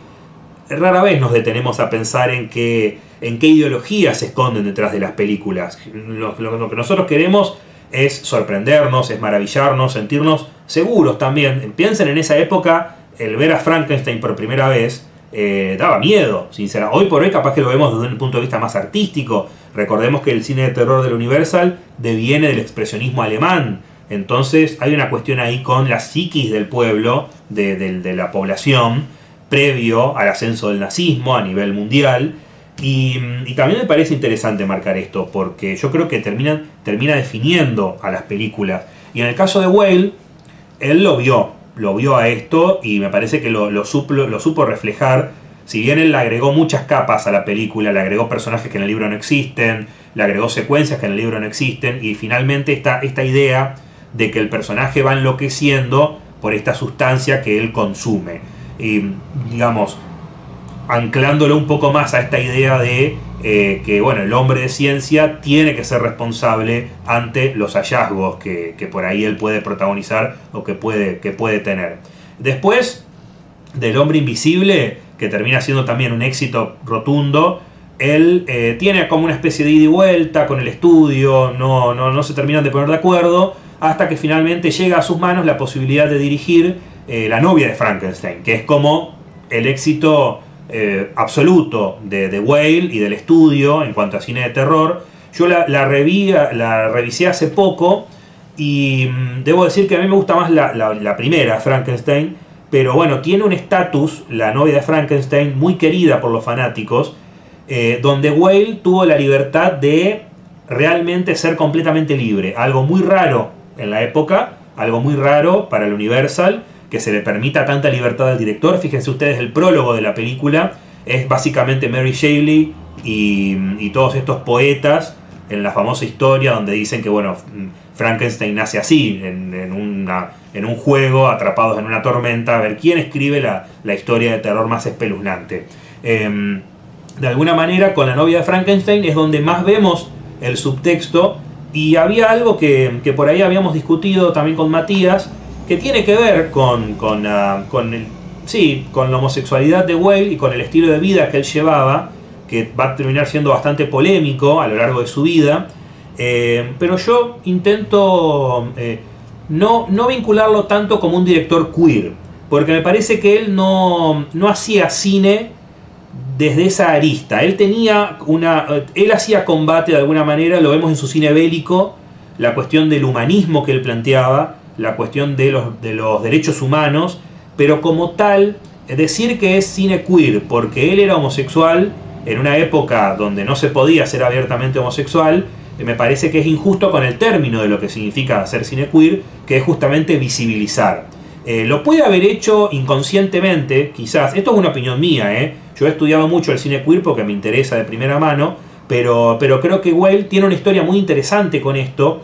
rara vez nos detenemos a pensar en qué ideologías se esconden detrás de las películas. Lo que nosotros queremos es sorprendernos, es maravillarnos, sentirnos seguros también. Piensen en esa época, el ver a Frankenstein por primera vez daba miedo, sinceramente. Hoy por hoy capaz que lo vemos desde un punto de vista más artístico. Recordemos que el cine de terror de la Universal deviene del expresionismo alemán. Entonces hay una cuestión ahí con la psiquis del pueblo, de la población, previo al ascenso del nazismo a nivel mundial. Y también me parece interesante marcar esto, porque yo creo que termina definiendo a las películas. Y en el caso de Whale, él lo vio a esto y me parece que lo supo reflejar. Si bien él le agregó muchas capas a la película, le agregó personajes que en el libro no existen, le agregó secuencias que en el libro no existen, y finalmente esta idea de que el personaje va enloqueciendo por esta sustancia que él consume. Y digamos, anclándolo un poco más a esta idea de que bueno, el hombre de ciencia tiene que ser responsable ante los hallazgos que por ahí él puede protagonizar o que puede tener. Después del Hombre Invisible, que termina siendo también un éxito rotundo, él tiene como una especie de ida y vuelta con el estudio, no se terminan de poner de acuerdo, hasta que finalmente llega a sus manos la posibilidad de dirigir La novia de Frankenstein, que es como el éxito absoluto de Whale y del estudio en cuanto a cine de terror. Yo la revisé hace poco y debo decir que a mí me gusta más la primera, Frankenstein, pero bueno, tiene un estatus, La novia de Frankenstein, muy querida por los fanáticos, donde Whale tuvo la libertad de realmente ser completamente libre, algo muy raro en la época, algo muy raro para el Universal, que se le permita tanta libertad al director. Fíjense ustedes, el prólogo de la película es básicamente Mary Shelley y todos estos poetas en la famosa historia donde dicen que bueno, Frankenstein nace así, en un juego, atrapados en una tormenta, a ver quién escribe la historia de terror más espeluznante. De alguna manera, con La novia de Frankenstein es donde más vemos el subtexto, y había algo que por ahí habíamos discutido también con Matías, que tiene que ver con la homosexualidad de Whale y con el estilo de vida que él llevaba, que va a terminar siendo bastante polémico a lo largo de su vida, pero yo intento no vincularlo tanto como un director queer, porque me parece que él no hacía cine desde esa arista. Él hacía combate de alguna manera, lo vemos en su cine bélico, la cuestión del humanismo que él planteaba, la cuestión de los derechos humanos, pero como tal, decir que es cine queer porque él era homosexual en una época donde no se podía ser abiertamente homosexual, me parece que es injusto con el término de lo que significa hacer cine queer, que es justamente visibilizar. Lo puede haber hecho inconscientemente, quizás. Esto es una opinión mía, Yo he estudiado mucho el cine queer porque me interesa de primera mano, pero creo que Whale tiene una historia muy interesante con esto.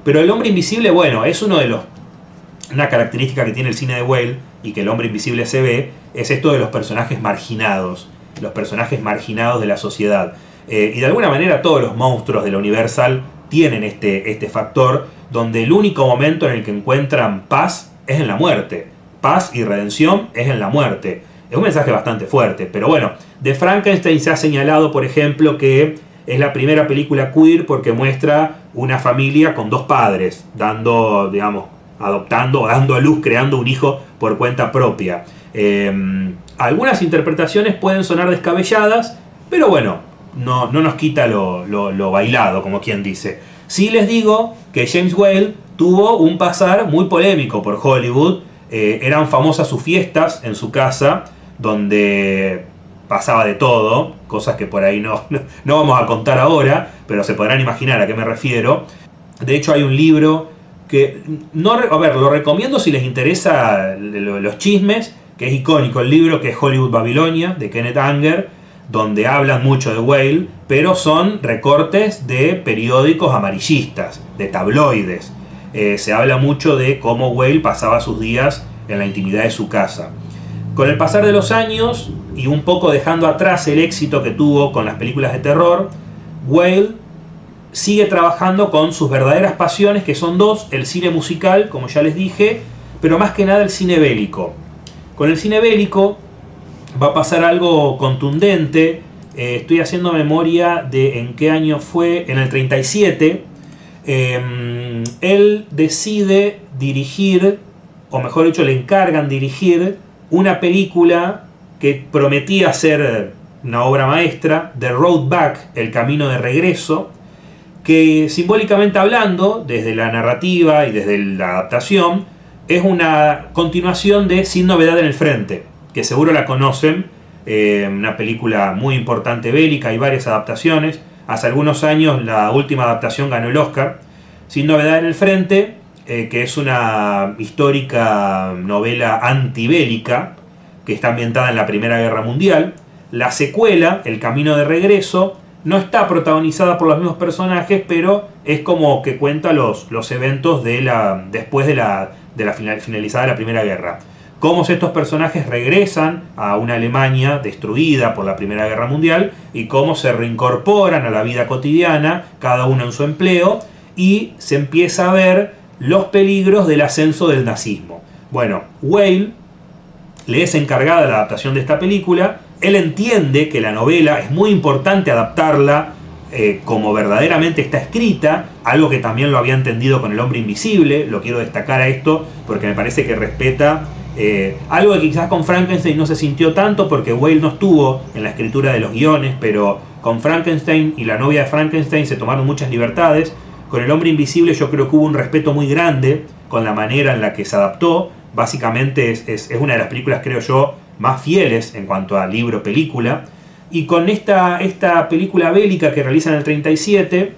Pero El hombre invisible, bueno, es una característica que tiene el cine de Whale y que El hombre invisible se ve, es esto de los personajes marginados de la sociedad. Y de alguna manera todos los monstruos de la Universal tienen este factor, donde el único momento en el que encuentran paz es en la muerte. Paz y redención es en la muerte. Es un mensaje bastante fuerte, pero bueno, de Frankenstein se ha señalado, por ejemplo, que es la primera película queer porque muestra una familia con dos padres, adoptando o dando a luz, creando un hijo por cuenta propia. Algunas interpretaciones pueden sonar descabelladas, pero bueno, no nos quita lo bailado, como quien dice. Sí les digo que James Whale tuvo un pasar muy polémico por Hollywood. Eran famosas sus fiestas en su casa, donde pasaba de todo, cosas que por ahí no vamos a contar ahora, pero se podrán imaginar a qué me refiero. De hecho hay un libro que lo recomiendo si les interesa los chismes, que es icónico el libro, que es Hollywood Babilonia, de Kenneth Anger, donde hablan mucho de Whale, pero son recortes de periódicos amarillistas, de tabloides. Se habla mucho de cómo Whale pasaba sus días en la intimidad de su casa. Con el pasar de los años, y un poco dejando atrás el éxito que tuvo con las películas de terror, Whale sigue trabajando con sus verdaderas pasiones, que son dos: el cine musical, como ya les dije, pero más que nada el cine bélico. Con el cine bélico va a pasar algo contundente. Estoy haciendo memoria de en qué año fue. En el 37 él decide dirigir, o mejor dicho, le encargan dirigir una película que prometía ser una obra maestra, The Road Back, El camino de regreso, que simbólicamente hablando, desde la narrativa y desde la adaptación, es una continuación de Sin novedad en el frente, que seguro la conocen, una película muy importante bélica, hay varias adaptaciones. Hace algunos años la última adaptación ganó el Oscar. Sin novedad en el frente, que es una histórica novela antibélica que está ambientada en la Primera Guerra Mundial. La secuela, El camino de regreso, no está protagonizada por los mismos personajes, pero es como que cuenta los eventos después de la finalizada la Primera Guerra. Cómo estos personajes regresan a una Alemania destruida por la Primera Guerra Mundial y cómo se reincorporan a la vida cotidiana, cada uno en su empleo, y se empieza a ver los peligros del ascenso del nazismo. Bueno, Whale le es encargada la adaptación de esta película. Él entiende que la novela es muy importante adaptarla como verdaderamente está escrita, algo que también lo había entendido con El hombre invisible. Lo quiero destacar a esto porque me parece que respeta algo que quizás con Frankenstein no se sintió tanto, porque Whale no estuvo en la escritura de los guiones, pero con Frankenstein y La novia de Frankenstein se tomaron muchas libertades. Con El hombre invisible yo creo que hubo un respeto muy grande con la manera en la que se adaptó. Básicamente es una de las películas, creo yo, más fieles en cuanto a libro-película. Y con esta película bélica que realiza en el 37,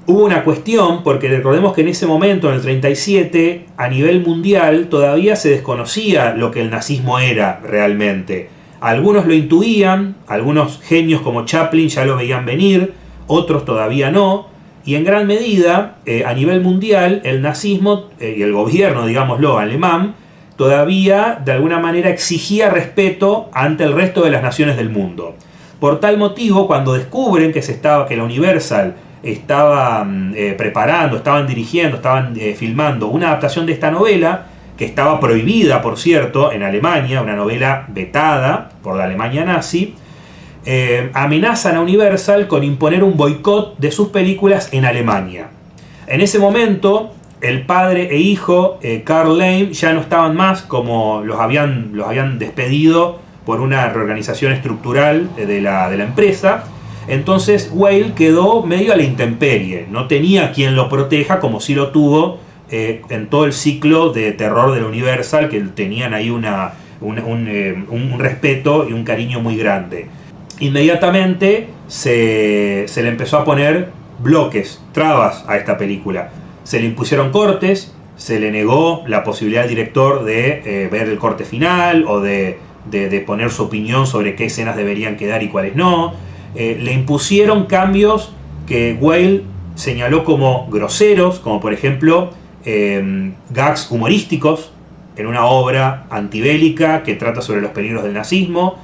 hubo una cuestión, porque recordemos que en ese momento, en el 37, a nivel mundial, todavía se desconocía lo que el nazismo era realmente. Algunos lo intuían, algunos genios como Chaplin ya lo veían venir, otros todavía no, y en gran medida, a nivel mundial, el nazismo y el gobierno, digámoslo, alemán, todavía de alguna manera exigía respeto ante el resto de las naciones del mundo. Por tal motivo, cuando descubren que la Universal estaban preparando, estaban dirigiendo, estaban filmando una adaptación de esta novela, que estaba prohibida, por cierto, en Alemania, una novela vetada por la Alemania nazi, amenazan a Universal con imponer un boicot de sus películas en Alemania. En ese momento, el padre e hijo, Carl Lane, ya no estaban más, como los habían despedido por una reorganización estructural de la empresa. Entonces Whale quedó medio a la intemperie, no tenía quien lo proteja como sí lo tuvo en todo el ciclo de terror de la Universal, que tenían ahí un respeto y un cariño muy grande. Inmediatamente se le empezó a poner bloques, trabas a esta película. Se le impusieron cortes, se le negó la posibilidad al director de ver el corte final o de poner su opinión sobre qué escenas deberían quedar y cuáles no. Le impusieron cambios que Whale señaló como groseros, como por ejemplo gags humorísticos en una obra antibélica que trata sobre los peligros del nazismo,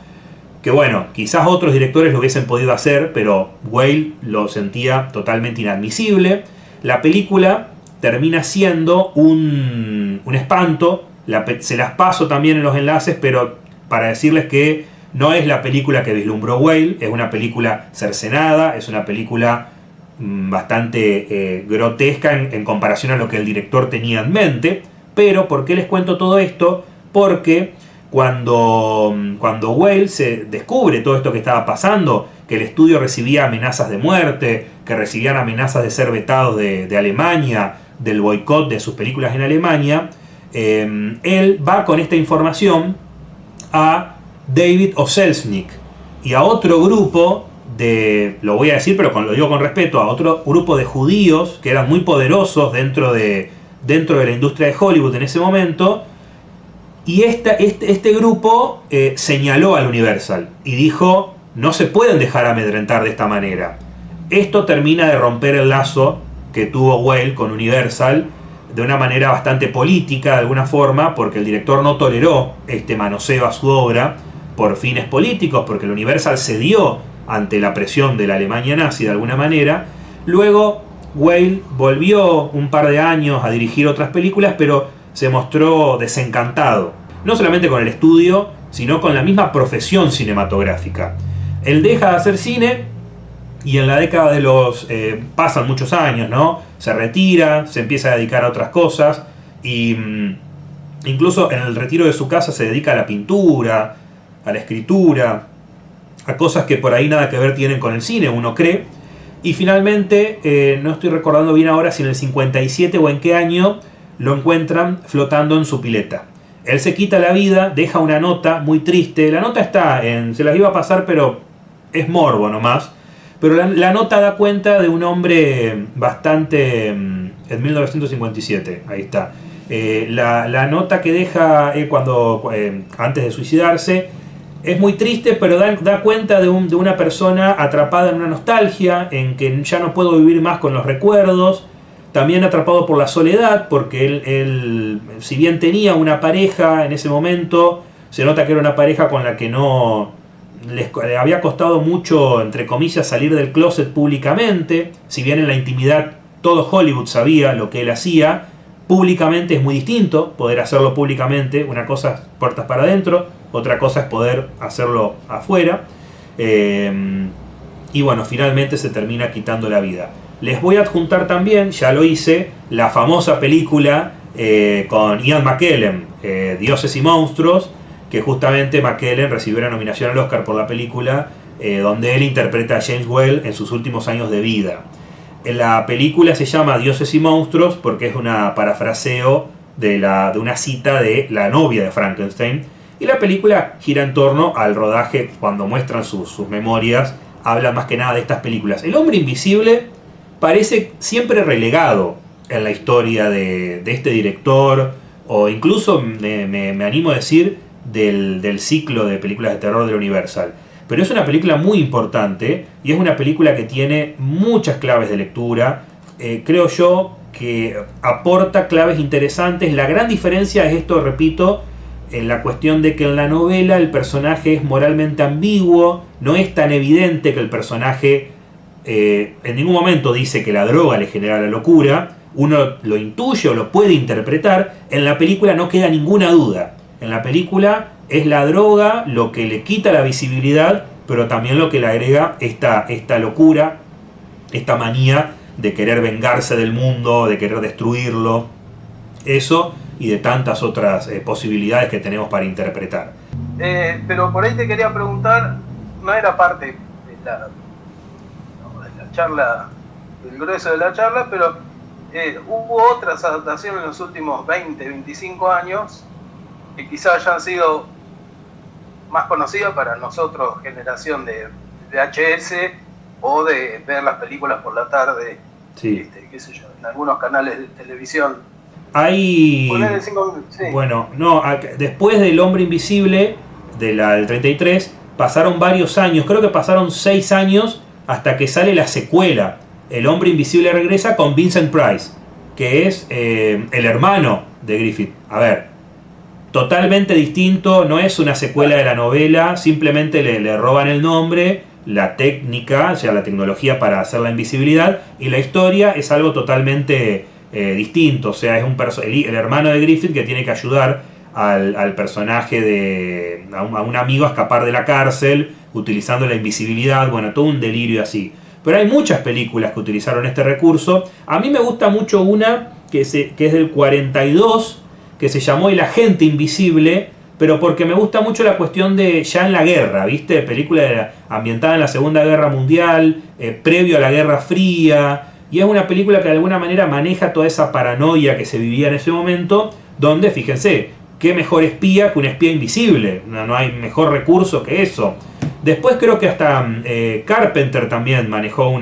que bueno, quizás otros directores lo hubiesen podido hacer, pero Whale lo sentía totalmente inadmisible. La película termina siendo un espanto, se las paso también en los enlaces, pero para decirles que no es la película que vislumbró Whale, es una película cercenada, es una película bastante grotesca en comparación a lo que el director tenía en mente. Pero ¿por qué les cuento todo esto? Porque cuando Whale se descubre todo esto que estaba pasando, que el estudio recibía amenazas de muerte, que recibían amenazas de ser vetados de Alemania, del boicot de sus películas en Alemania, él va con esta información a David O. Selznick y a otro grupo lo voy a decir pero lo digo con respeto, a otro grupo de judíos que eran muy poderosos dentro de la industria de Hollywood en ese momento, y este grupo señaló al Universal y dijo: no se pueden dejar amedrentar de esta manera. Esto termina de romper el lazo que tuvo Whale con Universal de una manera bastante política, de alguna forma, porque el director no toleró este manoseo a su obra por fines políticos, porque el Universal cedió ante la presión de la Alemania nazi de alguna manera. Luego Whale volvió un par de años a dirigir otras películas, pero se mostró desencantado, no solamente con el estudio, sino con la misma profesión cinematográfica. Él deja de hacer cine y en la década de los... pasan muchos años, ¿no? Se retira, se empieza a dedicar a otras cosas y incluso en el retiro de su casa se dedica a la pintura, a la escritura, a cosas que por ahí nada que ver tienen con el cine, uno cree. Y finalmente, no estoy recordando bien ahora si en el 57 o en qué año, lo encuentran flotando en su pileta. Él se quita la vida, deja una nota muy triste. La nota está se las iba a pasar, pero es morbo nomás. Pero la nota da cuenta de un hombre bastante... en 1957, ahí está. La nota que deja él antes de suicidarse es muy triste, pero da cuenta de una persona atrapada en una nostalgia, en que ya no puedo vivir más con los recuerdos. También atrapado por la soledad, porque él si bien tenía una pareja en ese momento, se nota que era una pareja con la que no le había costado mucho, entre comillas, salir del closet públicamente. Si bien en la intimidad todo Hollywood sabía lo que él hacía, públicamente es muy distinto poder hacerlo públicamente. Una cosa es puertas para adentro, otra cosa es poder hacerlo afuera. Y bueno, finalmente se termina quitando la vida. Les voy a adjuntar también, ya lo hice, la famosa película con Ian McKellen, Dioses y Monstruos, que justamente McKellen recibió la nominación al Oscar por la película, donde él interpreta a James Whale en sus últimos años de vida. La película se llama Dioses y Monstruos porque es una parafraseo de una cita de la novia de Frankenstein, y la película gira en torno al rodaje. Cuando muestran sus memorias, hablan más que nada de estas películas. El Hombre Invisible parece siempre relegado en la historia de este director, o incluso me animo a decir del ciclo de películas de terror de la Universal. Pero es una película muy importante y es una película que tiene muchas claves de lectura. Creo yo que aporta claves interesantes. La gran diferencia es esto, repito, en la cuestión de que en la novela el personaje es moralmente ambiguo. No es tan evidente que el personaje en ningún momento dice que la droga le genera la locura. Uno lo intuye o lo puede interpretar. En la película no queda ninguna duda. En la película es la droga lo que le quita la visibilidad, pero también lo que le agrega esta locura, esta manía de querer vengarse del mundo, de querer destruirlo. Eso y de tantas otras posibilidades que tenemos para interpretar. Pero por ahí te quería preguntar, no era parte de la charla, del grueso de la charla, pero hubo otras adaptaciones en los últimos 20, 25 años que quizás hayan sido más conocidas para nosotros, generación de VHS, o de ver las películas por la tarde, sí. Qué sé yo, en algunos canales de televisión. Hay... Sí. Bueno, no, después del Hombre Invisible, del 33, pasaron varios años, creo que pasaron 6 años hasta que sale la secuela. El Hombre Invisible regresa con Vincent Price, que es el hermano de Griffith. A ver, totalmente distinto, no es una secuela de la novela, simplemente le roban el nombre, la técnica, o sea, la tecnología para hacer la invisibilidad, y la historia es algo totalmente distinto. O sea, es el hermano de Griffith que tiene que ayudar al personaje a un amigo a escapar de la cárcel utilizando la invisibilidad. Bueno, todo un delirio así. Pero hay muchas películas que utilizaron este recurso. A mí me gusta mucho una que es del 42, que se llamó El Agente Invisible, pero porque me gusta mucho la cuestión de ya en la guerra, ¿viste? Película ambientada en la Segunda Guerra Mundial, previo a la Guerra Fría, y es una película que de alguna manera maneja toda esa paranoia que se vivía en ese momento, donde, fíjense, qué mejor espía que un espía invisible, no hay mejor recurso que eso. Después creo que hasta Carpenter también manejó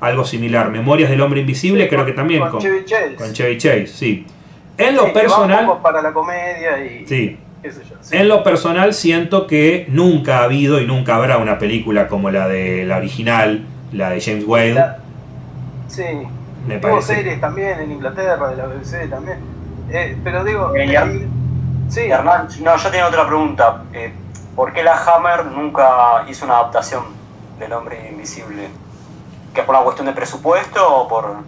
algo similar, Memorias del Hombre Invisible, sí, creo que también con Chevy Chase. Con Chevy Chase, sí. En lo personal, un poco para la comedia y sí. Qué sé yo, sí. En lo personal siento que nunca ha habido y nunca habrá una película como la de la original, la de James Whale. Sí. Me Hubo parece. series también en Inglaterra, de la BBC también. Pero digo, sí. Hernán, no, yo tengo otra pregunta. ¿Por qué la Hammer nunca hizo una adaptación del Hombre Invisible? ¿Que es por una cuestión de presupuesto o por...?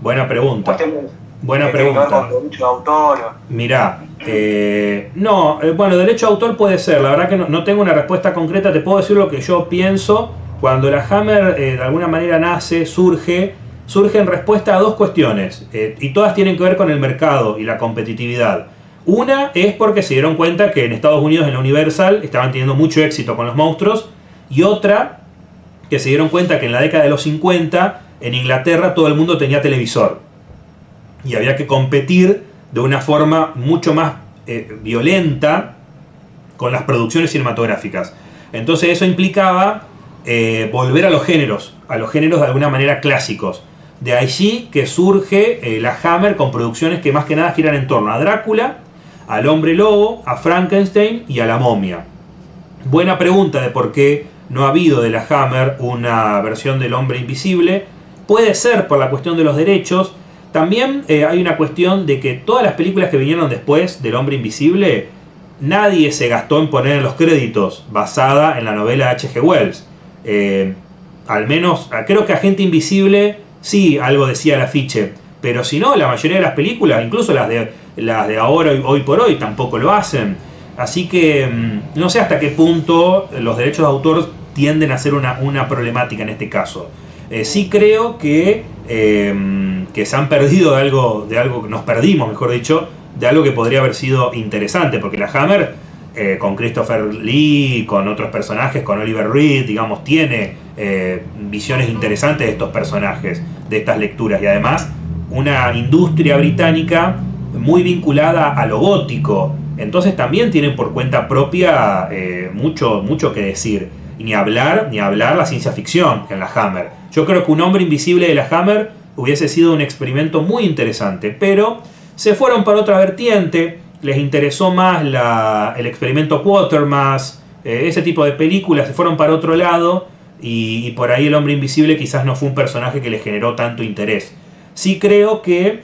Buena pregunta. Buena ¿Tiene pregunta. que ver con derecho de autor? Mirá, bueno, derecho de autor puede ser. La verdad que no tengo una respuesta concreta. Te puedo decir lo que yo pienso. Cuando la Hammer de alguna manera surge en respuesta a dos cuestiones. Y todas tienen que ver con el mercado y la competitividad. Una es porque se dieron cuenta que en Estados Unidos, en la Universal, estaban teniendo mucho éxito con los monstruos. Y otra, que se dieron cuenta que en la década de los 50, en Inglaterra, todo el mundo tenía televisor. Y había que competir de una forma mucho más violenta con las producciones cinematográficas. Entonces eso implicaba volver a los géneros de alguna manera clásicos. De allí que surge la Hammer con producciones que más que nada giran en torno a Drácula, al Hombre Lobo, a Frankenstein y a la Momia. Buena pregunta de por qué no ha habido de la Hammer una versión del Hombre Invisible. Puede ser por la cuestión de los derechos. También hay una cuestión de que todas las películas que vinieron después del Hombre Invisible, nadie se gastó en poner en los créditos basada en la novela de H.G. Wells. Al menos, creo que Agente Invisible sí algo decía el afiche, pero si no, la mayoría de las películas, incluso las de ahora, hoy por hoy, tampoco lo hacen. Así que no sé hasta qué punto los derechos de autor tienden a ser una problemática en este caso. Sí creo que se han perdido de algo, nos perdimos, mejor dicho, de algo que podría haber sido interesante, porque la Hammer, con Christopher Lee, con otros personajes, con Oliver Reed, digamos, tiene visiones interesantes de estos personajes, de estas lecturas, y además una industria británica muy vinculada a lo gótico. Entonces también tienen por cuenta propia mucho que decir. Y ni hablar la ciencia ficción en la Hammer. Yo creo que un Hombre Invisible de la Hammer hubiese sido un experimento muy interesante, pero se fueron para otra vertiente. Les interesó más el experimento Quatermass, ese tipo de películas, se fueron para otro lado, y por ahí el Hombre Invisible quizás no fue un personaje que les generó tanto interés. Sí creo que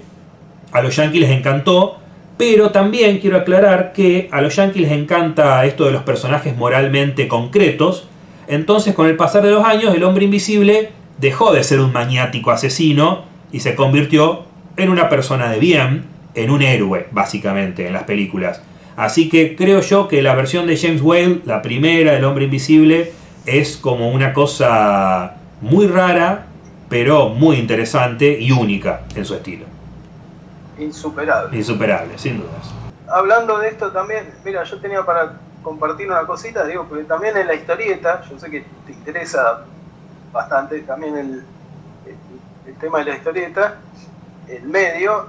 a los yankees les encantó, pero también quiero aclarar que a los yankees les encanta esto de los personajes moralmente concretos. Entonces, con el pasar de los años, el Hombre Invisible dejó de ser un maniático asesino y se convirtió en una persona de bien, en un héroe, básicamente, en las películas. Así que creo yo que la versión de James Whale, la primera del Hombre Invisible, es como una cosa muy rara, pero muy interesante y única en su estilo. Insuperable. Insuperable, sin dudas. Hablando de esto también, mira, yo tenía para compartir una cosita, digo, porque también en la historieta, yo sé que te interesa bastante también el tema de la historieta, el medio,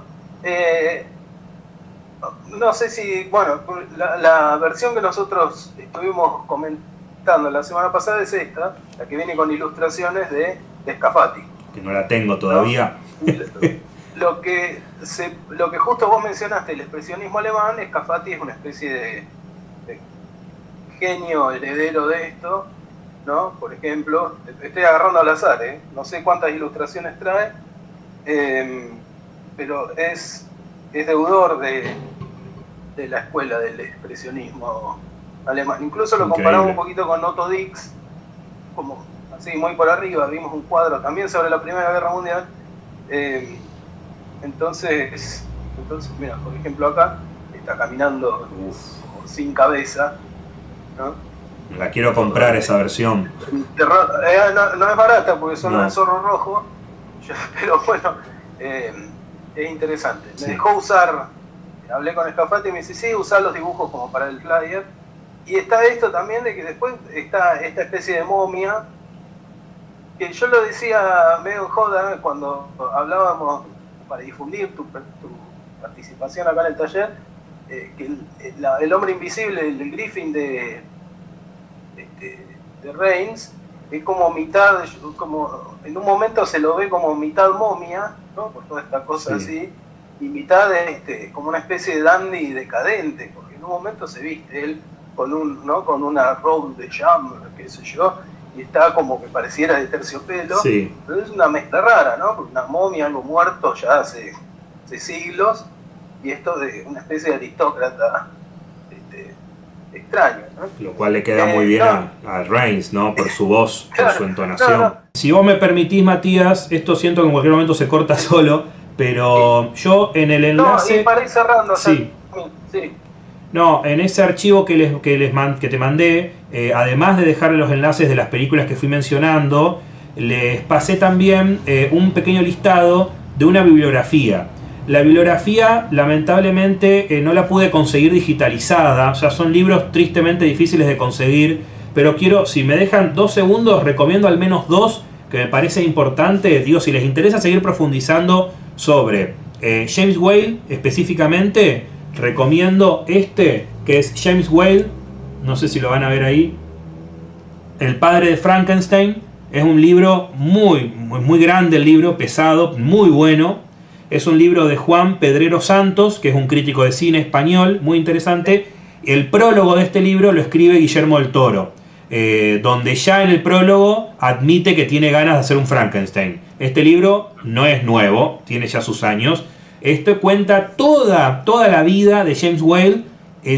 no sé si, bueno, la versión que nosotros estuvimos comentando la semana pasada es esta, la que viene con ilustraciones de Scafati. Que no la tengo todavía. ¿No? Lo que justo vos mencionaste, el expresionismo alemán, Scafati es una especie de genio heredero de esto, ¿no? Por ejemplo, estoy agarrando al azar, no sé cuántas ilustraciones trae, pero es deudor de la escuela del expresionismo alemán. Incluso lo comparamos un poquito con Otto Dix, como así muy por arriba, vimos un cuadro también sobre la Primera Guerra Mundial. Entonces, mira, por ejemplo acá está caminando sin cabeza, ¿no? La quiero comprar esa versión. No es barata porque son el zorro rojo, pero bueno, es interesante. Me dejó usar, hablé con Scafati y me dice, sí, usar los dibujos como para el flyer. Y está esto también de que después está esta especie de momia, que yo lo decía medio en joda cuando hablábamos para difundir tu participación acá en el taller, que el hombre invisible, el Griffin de Reigns, es como mitad, como en un momento se lo ve como mitad momia, ¿no? Por toda esta cosa así, y mitad como una especie de dandy decadente, porque en un momento se viste él con una robe de jam, qué sé yo, y está como que pareciera de terciopelo, pero es una mezcla rara, ¿no? Porque una momia, algo muerto ya hace siglos, y esto de una especie de aristócrata extraño, ¿no? Lo cual le queda muy bien a Reigns, ¿no? Por su voz, por su entonación. Si vos me permitís, Matías, esto siento que en cualquier momento se corta solo, pero yo en el enlace... y para ir cerrando, sí. No, en ese archivo que te mandé, además de dejarle los enlaces de las películas que fui mencionando, les pasé también un pequeño listado de una bibliografía. La bibliografía, lamentablemente, no la pude conseguir digitalizada, o sea, son libros tristemente difíciles de conseguir, pero si me dejan 2 segundos, recomiendo al menos 2 que me parece importante. Digo, si les interesa seguir profundizando sobre James Whale específicamente, recomiendo que es James Whale, no sé si lo van a ver ahí, El padre de Frankenstein. Es un libro muy grande, el libro, pesado, muy bueno. Es un libro de Juan Pedrero Santos, que es un crítico de cine español, muy interesante. El prólogo de este libro lo escribe Guillermo del Toro, donde ya en el prólogo admite que tiene ganas de hacer un Frankenstein. Este libro no es nuevo, tiene ya sus años. Esto cuenta toda la vida de James Whale,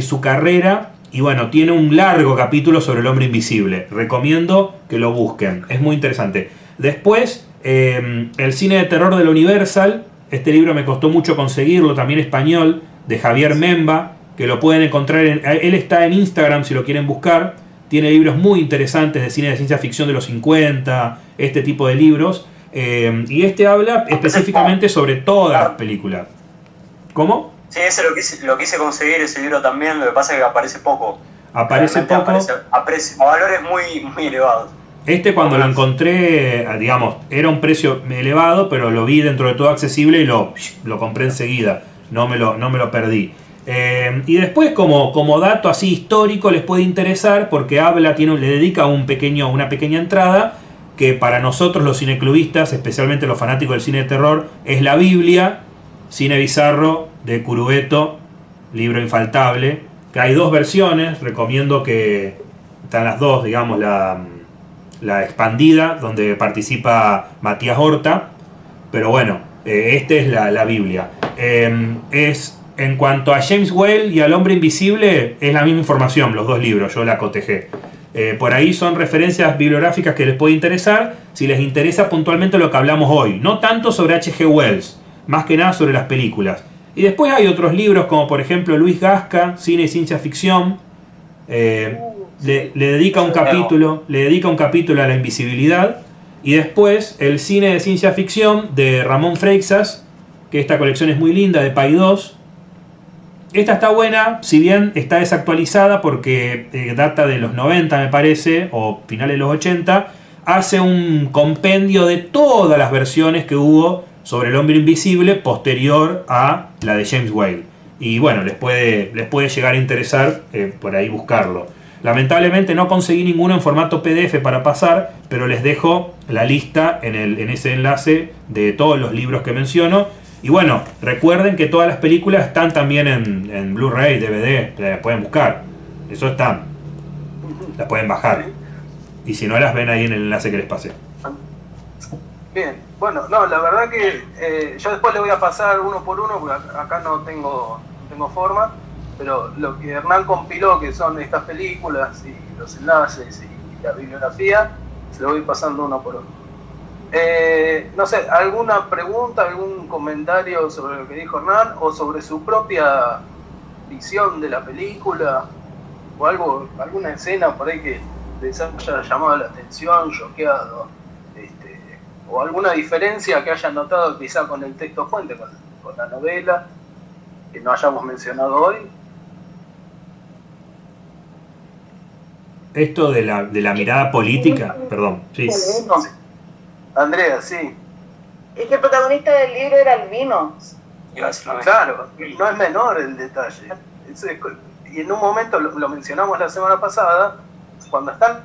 su carrera, y bueno, tiene un largo capítulo sobre el hombre invisible. Recomiendo que lo busquen, es muy interesante. Después, el cine de terror de la Universal. Este libro me costó mucho conseguirlo, también español, de Javier Memba, que lo pueden encontrar, él está en Instagram si lo quieren buscar. Tiene libros muy interesantes de cine de ciencia ficción de los 50, este tipo de libros. Y habla específicamente sobre todas las películas. ¿Cómo? Sí, ese lo quise conseguir, ese libro también, lo que pasa es que aparece poco. Aparece poco. Aparece a valores muy elevados. Cuando lo encontré, digamos, era un precio elevado, pero lo vi dentro de todo accesible y lo compré enseguida. No me lo perdí. Y después, como dato así histórico, les puede interesar porque le dedica una pequeña entrada que para nosotros los cineclubistas, especialmente los fanáticos del cine de terror, es la Biblia, Cine Bizarro de Curubeto, libro infaltable, que hay 2 versiones, recomiendo que están las 2, digamos, la expandida, donde participa Matías Horta, pero bueno, es la Biblia. En cuanto a James Whale y al hombre invisible, es la misma información, los 2 libros, yo la cotejé. Por ahí son referencias bibliográficas que les puede interesar, si les interesa puntualmente lo que hablamos hoy. No tanto sobre H.G. Wells, más que nada sobre las películas. Y después hay otros libros como por ejemplo Luis Gasca, Cine y Ciencia Ficción. Le dedica un capítulo a la invisibilidad. Y después el cine de ciencia ficción de Ramón Freixas, que esta colección es muy linda, de Paidós. Esta está buena, si bien está desactualizada porque data de los 90 me parece, o finales de los 80, hace un compendio de todas las versiones que hubo sobre el hombre invisible posterior a la de James Whale. Y bueno, les puede llegar a interesar por ahí buscarlo. Lamentablemente no conseguí ninguno en formato PDF para pasar, pero les dejo la lista en ese enlace de todos los libros que menciono. Y bueno, recuerden que todas las películas están también en Blu-ray, DVD, las pueden buscar. Eso están. Las pueden bajar. Y si no, las ven ahí en el enlace que les pasé. Bien, bueno, no, la verdad que yo después le voy a pasar uno por uno, porque acá no tengo forma, pero lo que Hernán compiló, que son estas películas y los enlaces y la bibliografía, se lo voy pasando uno por uno. No sé, ¿alguna pregunta, algún comentario sobre lo que dijo Hernán o sobre su propia visión de la película o algo, alguna escena por ahí que les haya llamado la atención, choqueado, o alguna diferencia que hayan notado quizá con el texto fuente, con la novela, que no hayamos mencionado hoy? Esto de la mirada política, perdón, sí. Andrea, sí. Es que el protagonista del libro era albino. Claro, no es menor el detalle. Y en un momento, lo mencionamos la semana pasada, cuando están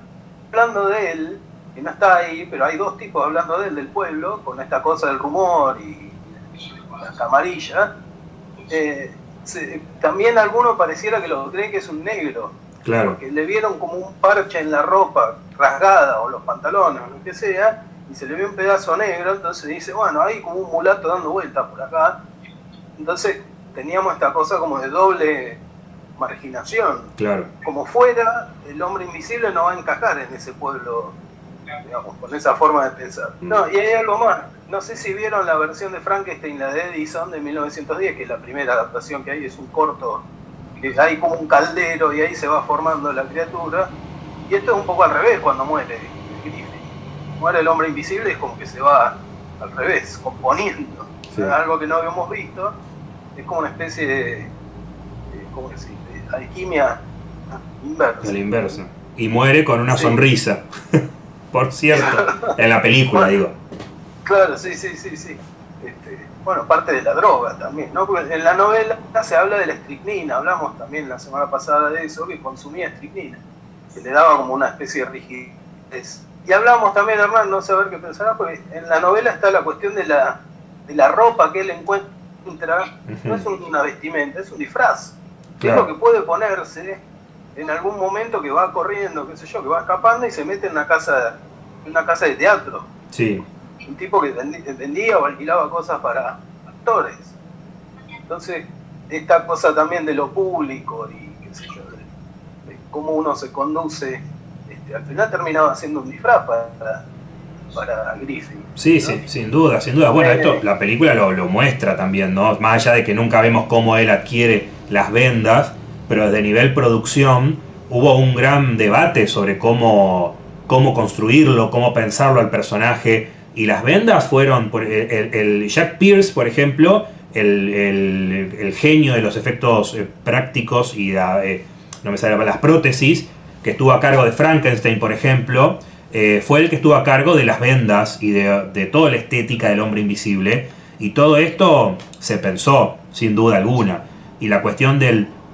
hablando de él, que no está ahí, pero hay dos tipos hablando de él, del pueblo, con esta cosa del rumor y la camarilla, también alguno pareciera que lo cree que es un negro. Claro. Porque le vieron como un parche en la ropa rasgada, o los pantalones, o lo que sea, y se le ve un pedazo negro, entonces dice, bueno, hay como un mulato dando vueltas por acá. Entonces teníamos esta cosa como de doble marginación. Claro. Como fuera, el hombre invisible no va a encajar en ese pueblo, digamos, con esa forma de pensar. No, y hay algo más. No sé si vieron la versión de Frankenstein, la de Edison, de 1910, que es la primera adaptación que hay, es un corto, que hay como un caldero y ahí se va formando la criatura. Y esto es un poco al revés cuando muere Griffith. Muere el hombre invisible, es como que se va al revés, componiendo. Sí. Algo que no habíamos visto. Es como una especie de ¿cómo decir? De alquimia inversa. A la inversa. Y muere con una sonrisa. Por cierto, en la película, digo. Claro, sí. Bueno, parte de la droga también, ¿no? Porque en la novela se habla de la estricnina, hablamos también la semana pasada de eso, que consumía estricnina, que le daba como una especie de rigidez. Y hablamos también, Hernán, no sé a ver qué pensarás, porque en la novela está la cuestión de la ropa que él encuentra, no es una vestimenta, es un disfraz, que claro, es lo que puede ponerse en algún momento que va corriendo, qué sé yo, que va escapando y se mete en una casa de teatro. Sí. Un tipo que vendía o alquilaba cosas para actores. Entonces, esta cosa también de lo público y qué sé yo, de cómo uno se conduce, al final terminaba siendo un disfraz para Griffith. Sí, ¿no? sí, sin duda. Bueno, esto la película lo muestra también, ¿no? Más allá de que nunca vemos cómo él adquiere las vendas, pero desde nivel producción hubo un gran debate sobre cómo construirlo, cómo pensarlo al personaje. Y las vendas fueron, el Jack Pierce, por ejemplo, el genio de los efectos prácticos y no me sale las prótesis, que estuvo a cargo de Frankenstein, por ejemplo, fue el que estuvo a cargo de las vendas y de toda la estética del hombre invisible. Y todo esto se pensó, sin duda alguna. Y la cuestión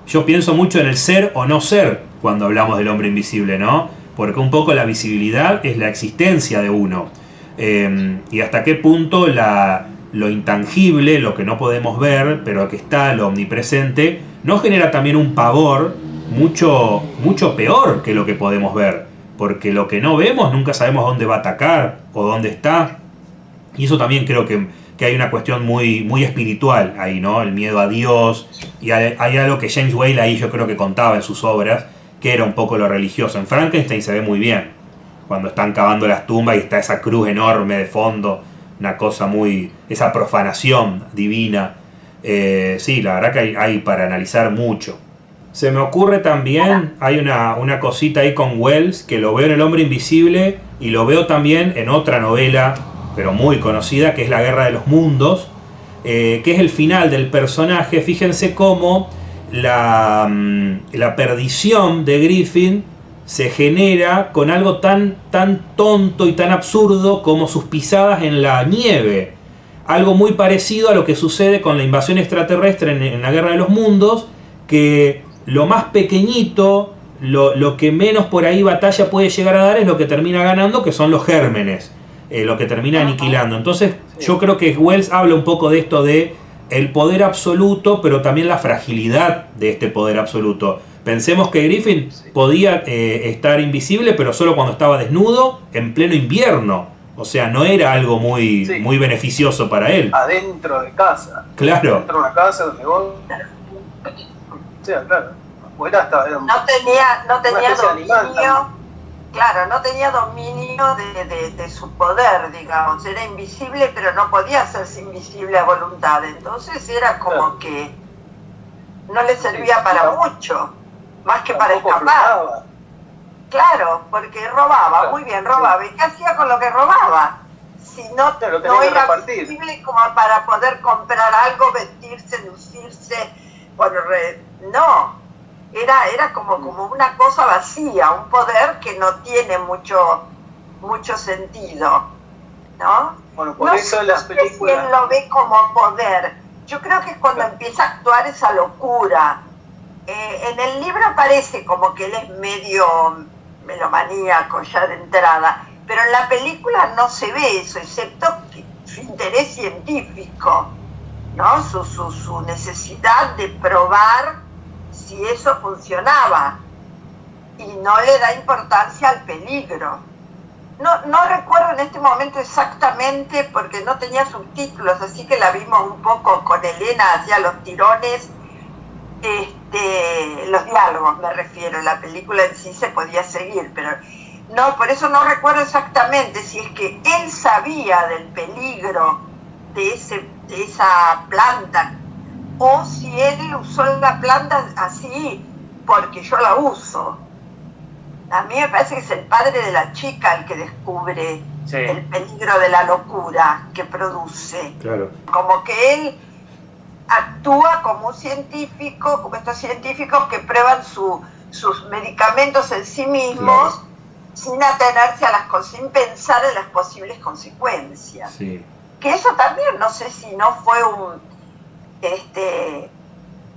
yo pienso mucho en el ser o no ser cuando hablamos del hombre invisible, ¿no? Porque un poco la visibilidad es la existencia de uno. Y hasta qué punto lo intangible, lo que no podemos ver, pero que está, lo omnipresente, no genera también un pavor mucho peor que lo que podemos ver, porque lo que no vemos nunca sabemos dónde va a atacar o dónde está, y eso también creo que hay una cuestión muy, muy espiritual ahí, ¿no? El miedo a Dios, y hay algo que James Whale ahí yo creo que contaba en sus obras, que era un poco lo religioso. En Frankenstein se ve muy bien, cuando están cavando las tumbas y está esa cruz enorme de fondo, una cosa esa profanación divina. Sí, la verdad que hay para analizar mucho. Se me ocurre también, hay una cosita ahí con Wells, que lo veo en El Hombre Invisible y lo veo también en otra novela, pero muy conocida, que es La Guerra de los Mundos, que es el final del personaje. Fíjense cómo la perdición de Griffin se genera con algo tan tonto y tan absurdo como sus pisadas en la nieve. Algo muy parecido a lo que sucede con la invasión extraterrestre en La Guerra de los Mundos, que lo más pequeñito, lo que menos por ahí batalla puede llegar a dar es lo que termina ganando, que son los gérmenes, lo que termina aniquilando. Entonces yo creo que Wells habla un poco de esto de el poder absoluto, pero también la fragilidad de este poder absoluto. Pensemos que Griffin podía estar invisible, pero solo cuando estaba desnudo, en pleno invierno. O sea, no era algo muy beneficioso para él. Adentro de casa. Claro. Dentro de una casa donde vos... O sea, claro. Afuera estaba... No tenía dominio, animal, claro, no tenía dominio de su poder, digamos. Era invisible, pero no podía hacerse invisible a voluntad. Entonces era como que no le servía para mucho, más que para escapar. Flotaba. Claro, porque robaba, muy bien, robaba. ¿Y qué hacía con lo que robaba? Si no era visible como para poder comprar algo, vestirse, lucirse, bueno, no. Era como una cosa vacía, un poder que no tiene mucho sentido, ¿no? Bueno, por eso las películas... Si él lo ve como poder. Yo creo que es cuando empieza a actuar esa locura. En el libro parece como que él es medio melomaníaco ya de entrada, pero en la película no se ve eso, excepto su interés científico, ¿no? Su necesidad de probar si eso funcionaba, y no le da importancia al peligro. No recuerdo en este momento exactamente porque no tenía subtítulos, así que la vimos un poco con Elena hacia los tirones. Los diálogos me refiero, la película en sí se podía seguir, pero no, por eso no recuerdo exactamente si es que él sabía del peligro de esa planta, o si él usó la planta así porque yo la uso. A mí me parece que es el padre de la chica el que descubre el peligro de la locura que produce. Claro. Como que él actúa como un científico, como estos científicos que prueban sus medicamentos en sí mismos, claro, sin atenerse sin pensar en las posibles consecuencias. Sí. Que eso también, no sé si no fue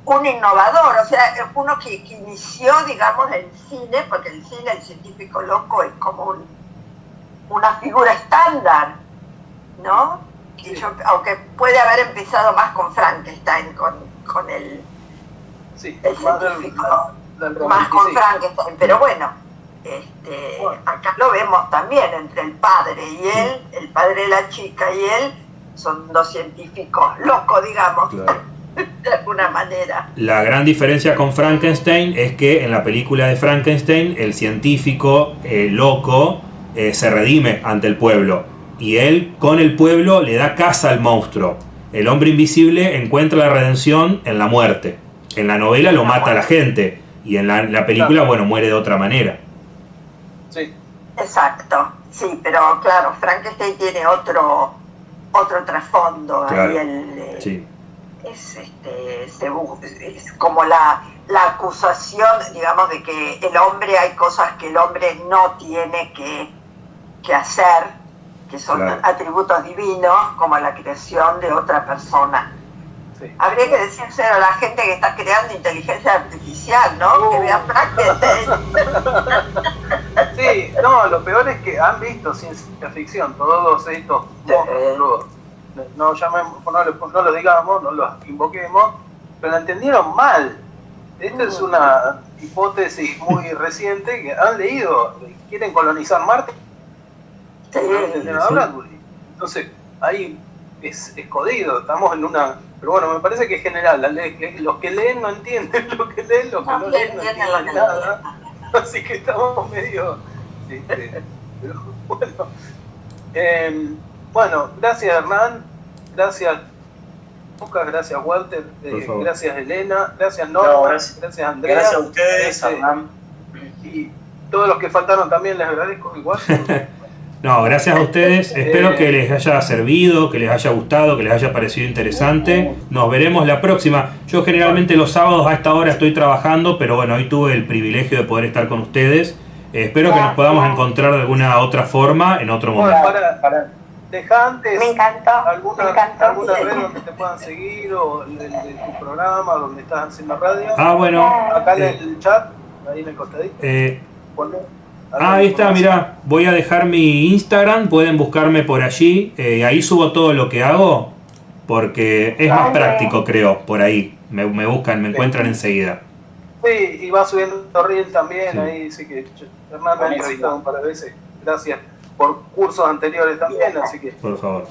un innovador, o sea, uno que inició, digamos, el cine, porque el cine, el científico loco es como una figura estándar, ¿no? Sí. Aunque puede haber empezado más con Frankenstein, con el científico, más con Frankenstein, pero bueno, acá lo vemos también entre el padre y él, el padre de la chica y él, son dos científicos locos, digamos, claro, de alguna manera. La gran diferencia con Frankenstein es que en la película de Frankenstein el científico loco se redime ante el pueblo. Y él, con el pueblo, le da caza al monstruo. El hombre invisible encuentra la redención en la muerte. En la novela lo mata a la gente. Y en la película, bueno, muere de otra manera. Sí. Exacto. Sí, pero claro, Frankenstein tiene otro trasfondo. Claro. Ahí sí. Es como la acusación, digamos, de que el hombre, hay cosas que el hombre no tiene que hacer, que son claro, atributos divinos, como la creación de otra persona. Sí. Habría que decírselo a la gente que está creando inteligencia artificial, ¿no? Que vean Frankenstein. Sí, no, lo peor es que han visto ciencia ficción, todos estos monstruos, no lo digamos, no los invoquemos, pero la entendieron mal. Esta es una hipótesis muy reciente que han leído, quieren colonizar Marte. Sí. Entonces, ahí es jodido, estamos en una... Pero bueno, me parece que es general, los que leen no entienden lo que leen, los que no leen no entienden nada. Así que estamos medio... pero bueno, bueno, gracias Hernán, gracias Lucas, gracias Walter, gracias Elena, gracias No, Norma, gracias. gracias Andrea. Gracias a ustedes, Hernán. Y todos los que faltaron también les agradezco igual. No, gracias a ustedes. Espero que les haya servido, que les haya gustado, que les haya parecido interesante. Nos veremos la próxima. Yo generalmente los sábados a esta hora estoy trabajando, pero bueno, hoy tuve el privilegio de poder estar con ustedes. Espero que nos podamos encontrar de alguna otra forma en otro momento. Para dejar antes Me encantó, alguna sí. red donde te puedan seguir o de tu programa donde estás haciendo radio. Ah, bueno. Acá en el chat, ahí en el costadito. Ahí está, mirá, voy a dejar mi Instagram, pueden buscarme por allí, ahí subo todo lo que hago, porque es más práctico, creo, por ahí, me buscan, me encuentran enseguida. Sí, y va subiendo reel también, Sí. ahí sí que Hernán me ha entrevistado un par de veces, gracias por cursos anteriores también, así que Por favor.